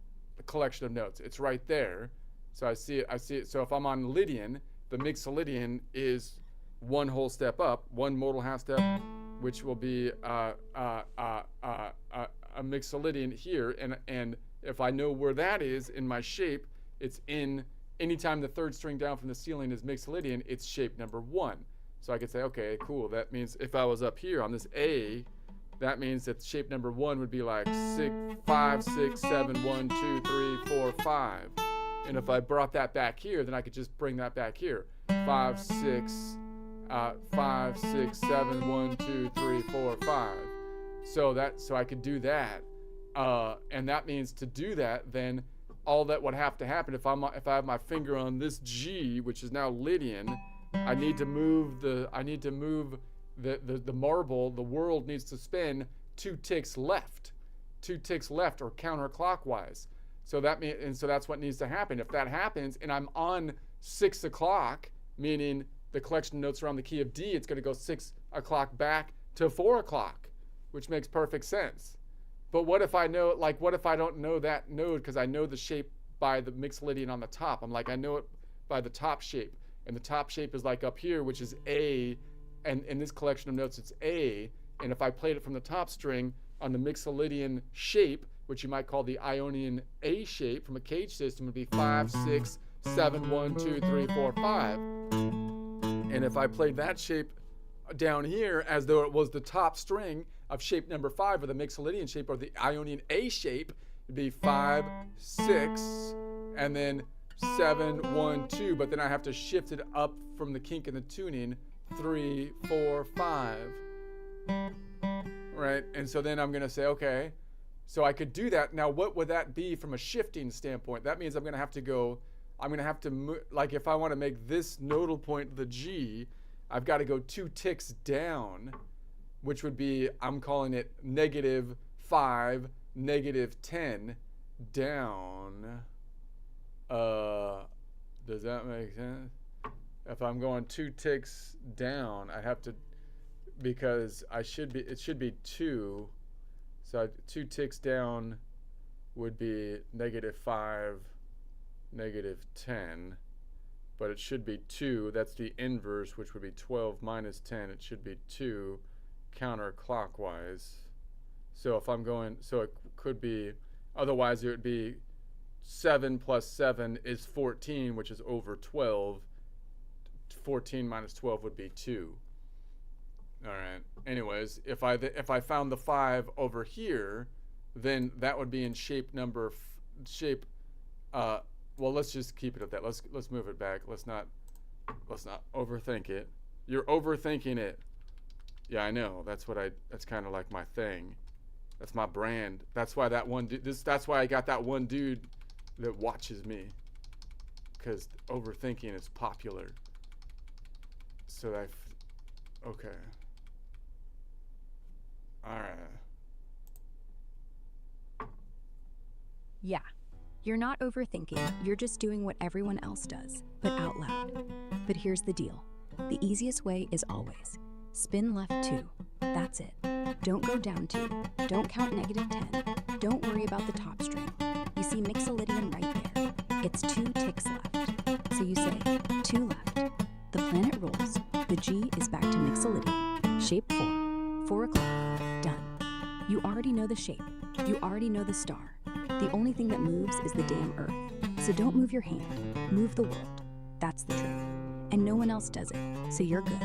collection of notes? It's right there. So I see it. So if I'm on Lydian, the Mixolydian is one whole step up, one modal half step, which will be a Mixolydian here. And if I know where that is in my shape, it's in, anytime the 3rd string down from the ceiling is Mixolydian, it's shape number 1. So I could say, okay, cool. That means if I was up here on this A, that means that shape number 1 would be like 6, 5, 6, 7, 1, 2, 3, 4, 5. And if I brought that back here, then I could just bring that back here. 5, 6, 5, 6, 7, 1, 2, 3, 4, 5. So I could do that. And that means to do that, then all that would have to happen if I have my finger on this G, which is now Lydian, I need to move the marble, the world needs to spin 2 ticks left. 2 ticks left or counterclockwise. So that's what needs to happen. If that happens and I'm on 6 o'clock, meaning the collection of notes are on the key of D, it's going to go 6 o'clock back to 4 o'clock, which makes perfect sense. But what if I don't know that node because I know the shape by the Mixolydian on the top? I'm like, I know it by the top shape. And the top shape is like up here, which is A. And in this collection of notes, it's A. And if I played it from the top string on the Mixolydian shape, which you might call the Ionian A shape from a cage system, would be 5, 6, 7, 1, 2, 3, 4, 5. And if I played that shape down here as though it was the top string of shape number 5, or the Mixolydian shape, or the Ionian A shape, it'd be 5, 6, and then 7, 1, 2, but then I have to shift it up from the kink in the tuning, 3, 4, 5, right? And so then I'm going to say, okay, so I could do that. Now, what would that be from a shifting standpoint? That means I'm going to have to move, like if I want to make this nodal point the G, I've got to go 2 ticks down, which would be, I'm calling it -5, -10 down. Does that make sense? If I'm going 2 ticks down, I have to, because it should be 2. So 2 ticks down would be -5, -10. but it should be 2. That's the inverse, which would be 12 minus 10. It should be 2 counterclockwise. So if I'm going, so it could be, otherwise it would be 7 plus 7 is 14, which is over 12. 14 minus 12 would be 2. All right. Anyways, if I found the 5 over here, then that would be in shape number well, let's just keep it at that. Let's move it back. Let's not overthink it. You're overthinking it. Yeah, I know. That's kind of like my thing. That's my brand. That's why that's why I got that one dude that watches me, because overthinking is popular. So okay. All right. Yeah. You're not overthinking, you're just doing what everyone else does, but out loud. But here's the deal. The easiest way is always spin left 2. That's it. Don't go down 2. Don't count negative 10. Don't worry about the top string. You see Mixolydian right there. It's 2 ticks left. So you say 2 left. The planet rolls. The G is back to Mixolydian. Shape 4. 4 o'clock. Done. You already know the shape. You already know the star. The only thing that moves is the damn Earth. So don't move your hand. Move the world. That's the trick. And no one else does it. So you're good.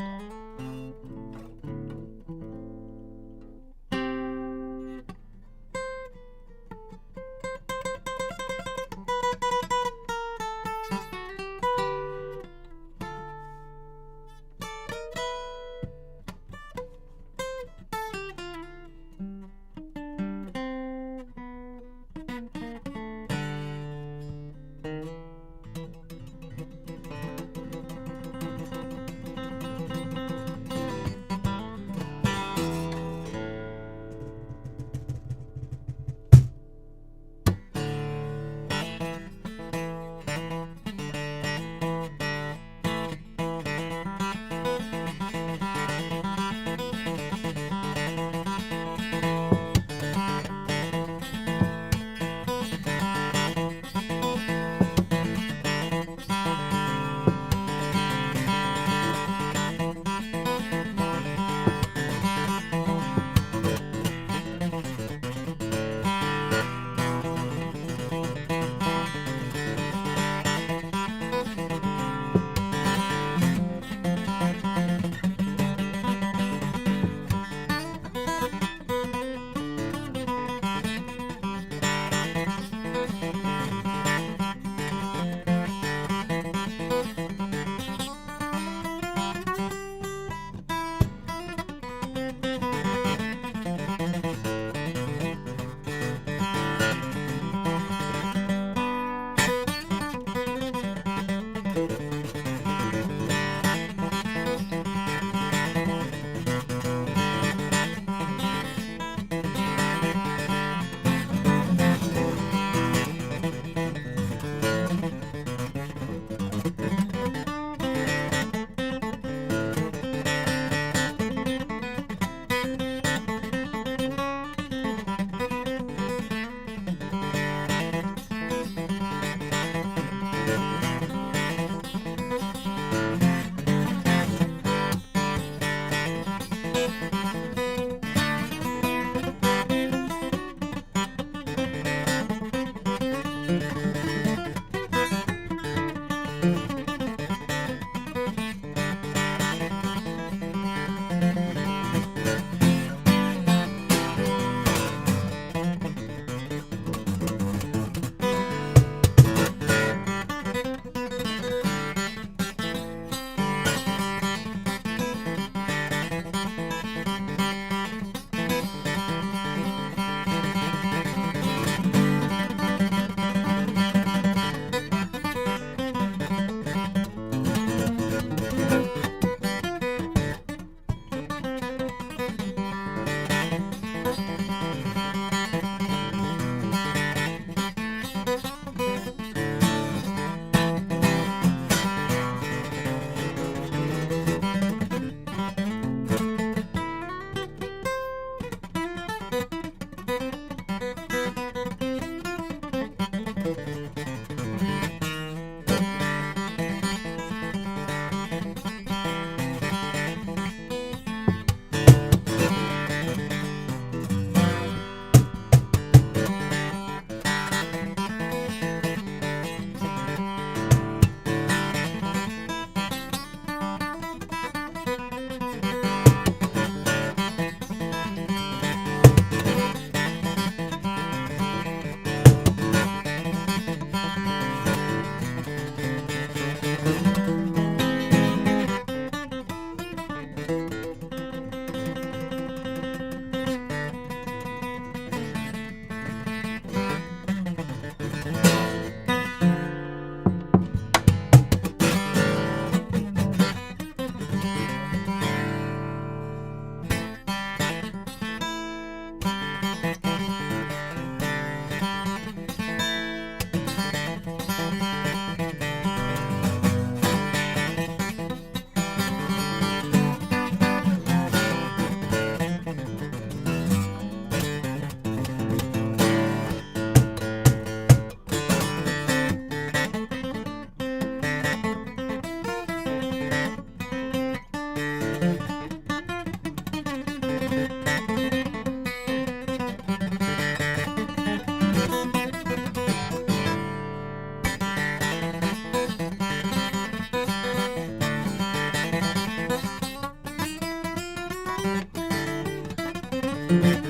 Thank